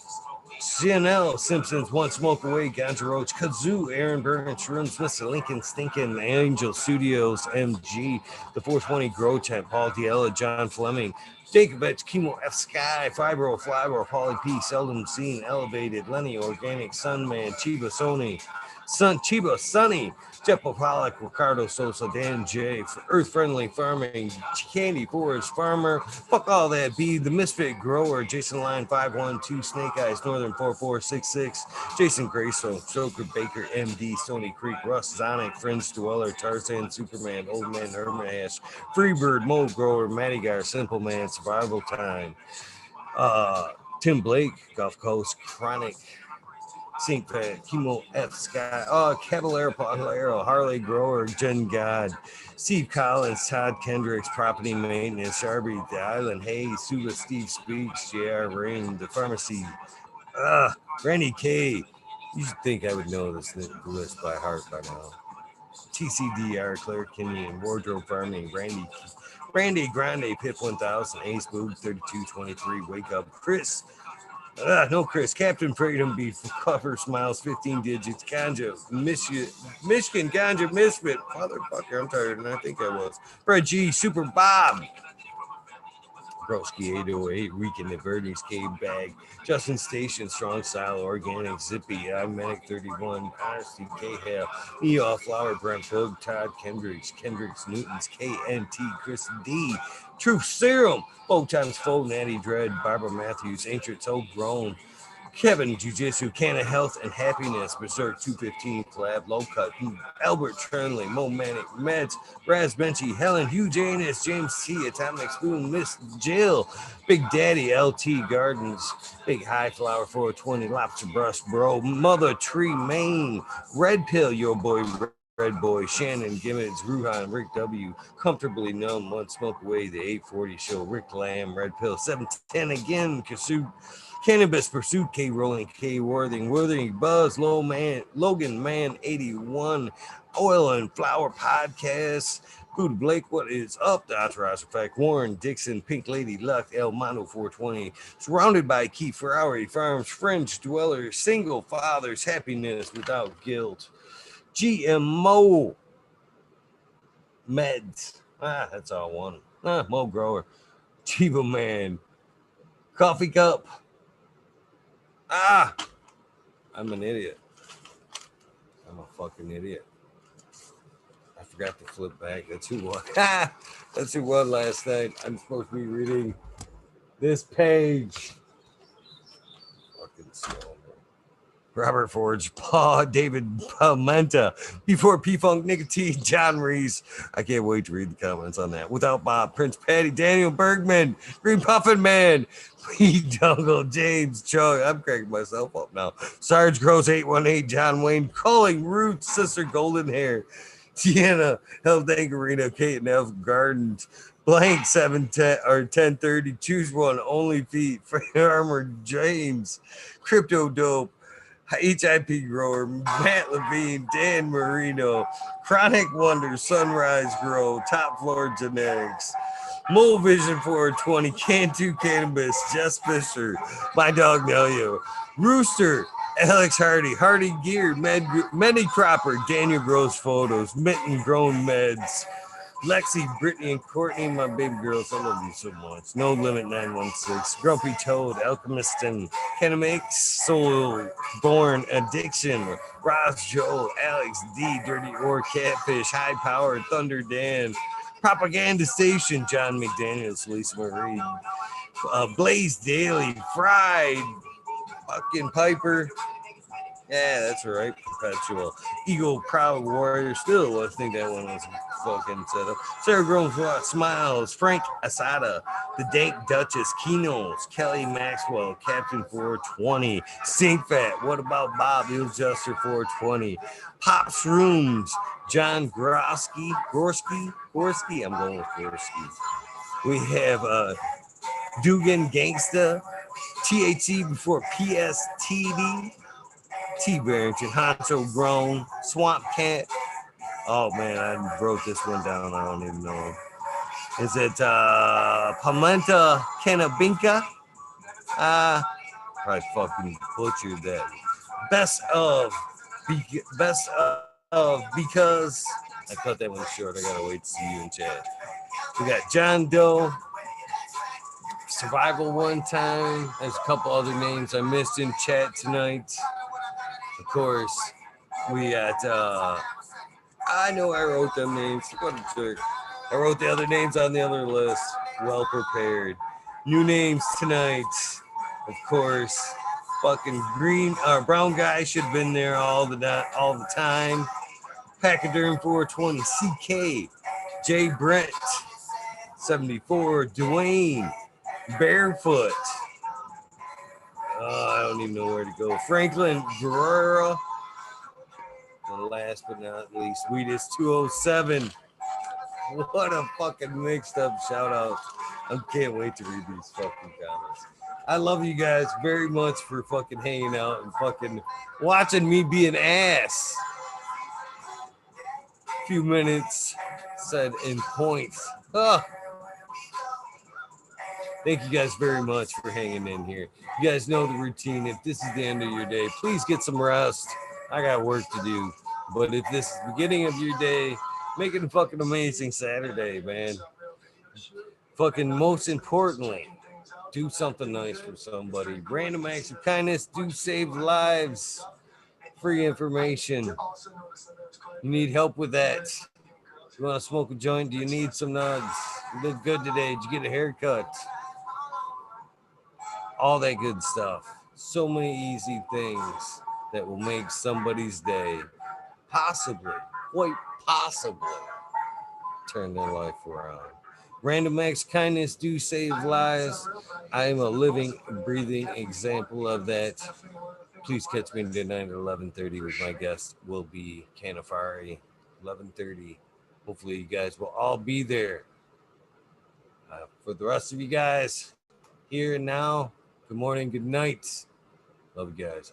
CNL, Simpsons, One Smoke Away, Ganja Roach, Kazoo, Aaron Bergen, Shrooms, Mr. Lincoln, Stinkin, Angel Studios, MG, the 420 Grow Tent, Paul Diella, John Fleming, Jacobetch, Chemo F Sky, Fibro, Flybro, Pauly P, Seldom Seen, Elevated, Lenny, Organic, Sunman, Chiba, Sony, Sun Chiba, Sunny, Jepo Pollock, Ricardo Sosa, Dan J, Earth Friendly Farming, Candy Forest Farmer, Fuck All That Be, The Misfit Grower, Jason Line 512, Snake Eyes, Northern 4466, Jason Grayson, Joker Baker, MD, Stony Creek, Russ Zonic, Fringe Dweller, Tarzan, Superman, Old Man, Herman Ash, Freebird, Mold Grower, Matty Gar, Simple Man, Survival Time, Tim Blake, Gulf Coast, Chronic, St. Pat, Chemo F. Scott, Cavallero, Pajalero, Harley Grower, Jen God, Steve Collins, Todd Kendricks, Property Maintenance, Sharby, The Island, Hayes, Suba, Steve Speaks, JR Rain, The Pharmacy, Randy K. You should think I would know this list by heart by now. TCDR, Claire Kenyon, Wardrobe Farming, Brandy Grande, Pip 1000, Ace Boob 3223, Wake Up, Chris. No, Chris. Captain Freedom Beef, Cover Smiles, 15 digits, Ganja, Michigan Ganja Misfit. Motherfucker, I'm tired, and I think I was. Fred G, Super Bob. Broski 808, Weekend at Verdi's Cave Bag, Justin Station, Strong Style, Organic, Zippy, I'm Medic 31, Honesty, K Hale, EOF Flower, Brent Hoog, Todd Kendricks, Newtons, KNT, Chris D, Truth Serum, Both Times Full, Natty Dread, Barbara Matthews, Ancient So Grown, Kevin, Jiu-Jitsu, Canna Health and Happiness, Berserk 215, Collab, Low Cut, Albert Turnley, Mo Manic, Meds, Raz Benchy, Helen, Hugh Janus, James T, Atomic Spoon, Miss Jill, Big Daddy, LT Gardens, Big High Flower 420, Lobster Brush Bro, Mother Tree Maine, Red Pill, Your Boy Red Boy, Shannon Gimmons, Ruhan, Rick W, Comfortably Numb, One Smoke Away, The 840 Show, Rick Lamb, Red Pill, 710 again, Kasut, Cannabis Pursuit, K Rolling, K Worthing, Buzz, Logan Man 81, Oil and Flower Podcast, Buddha Blake, What Is Up, The Entourage Effect, Warren Dixon, Pink Lady Luck, El Mondo 420, Surrounded by Key Ferrari Farms, Fringe Dwellers, Single Fathers, Happiness Without Guilt, GMO Meds, that's all one, Mo Grower, Chiba Man, Coffee Cup, I'm an idiot. I'm a fucking idiot. I forgot to flip back. That's who won. That's who won last night. I'm supposed to be reading this page. Fucking slow. Robert Forge, David Pimenta, Before P-Funk, Nicotine, John Reese. I can't wait to read the comments on that. Without Bob, Prince Patty, Daniel Bergman, Green Puffin Man, Pete Dungle, James Chung. I'm cracking myself up now. Sarge Gross 818, John Wayne, Calling Roots, Sister Golden Hair, Tiana, Health Arena, Kate and Elf Gardens, Blank 710 or 1030, Choose One, Only Feet, Frank Armor, James, Crypto Dope, HIP Grower, Matt Levine, Dan Marino, Chronic Wonder, Sunrise Grow, Top Floor Genetics, Mole Vision 420, Cantu Cannabis, Jess Fisher, My Dog Nelio, Rooster, Alex Hardy Gear, Medi Cropper, Daniel Gross Photos, Mitten Grown Meds, Lexi, Brittany, and Courtney, my baby girls, I love you so much. No Limit 916, Grumpy Toad, Alchemist, and Canamix, Soul Born Addiction, Ross Joel, Alex D, Dirty Or Catfish, High Power, Thunder Dan, Propaganda Station, John McDaniels, Lisa Marie, Blaze Daily, Fried, fucking Piper. Yeah, that's right. Perpetual. Eagle Proud Warrior. Still, I think that one was fucking set up. Sarah Grown Smiles. Frank Asada. The Dank Duchess. Kinos. Kelly Maxwell. Captain 420. Sink Fat. What about Bob? Iljuster 420. Pops Rooms. John Gorski. I'm going with Gorski. We have Dugan Gangsta. THC before PSTD. T Barrington, Honcho Grown, Swamp Cat. Oh man, I wrote this one down. I don't even know. Is it Pimenta Canabinca? I fucking butchered that. Best of because I cut that one short. I gotta wait to see you in chat. We got John Doe, Survival One Time. There's a couple other names I missed in chat tonight. Of course, We got, I know I wrote them names. What a jerk. I wrote the other names on the other list. Well prepared. New names tonight. Of course, fucking brown guy should have been there all the time. Pachyderm 420, CK, Jay Brent, 74, Dwayne, Barefoot. I don't even know where to go. Franklin Guerrera. And last but not least, Sweetest 207. What a fucking mixed up shout out. I can't wait to read these fucking comments. I love you guys very much for fucking hanging out and fucking watching me be an ass. Few minutes said in points. Thank you guys very much for hanging in here. You guys know the routine. If this is the end of your day, please get some rest. I got work to do. But if this is the beginning of your day, make it a fucking amazing Saturday, man. Fucking most importantly, do something nice for somebody. Random acts of kindness do save lives. Free information. You need help with that. You want to smoke a joint? Do you need some nugs? You look good today. Did you get a haircut? All that good stuff. So many easy things that will make somebody's day possibly, quite possibly, turn their life around. Random acts of kindness do save lives. I am a living, breathing example of that. Please catch me tonight at 11:30 with my guest will be Canna Seed. 11:30. Hopefully you guys will all be there. For the rest of you guys here and now, good morning, good night. Love you guys.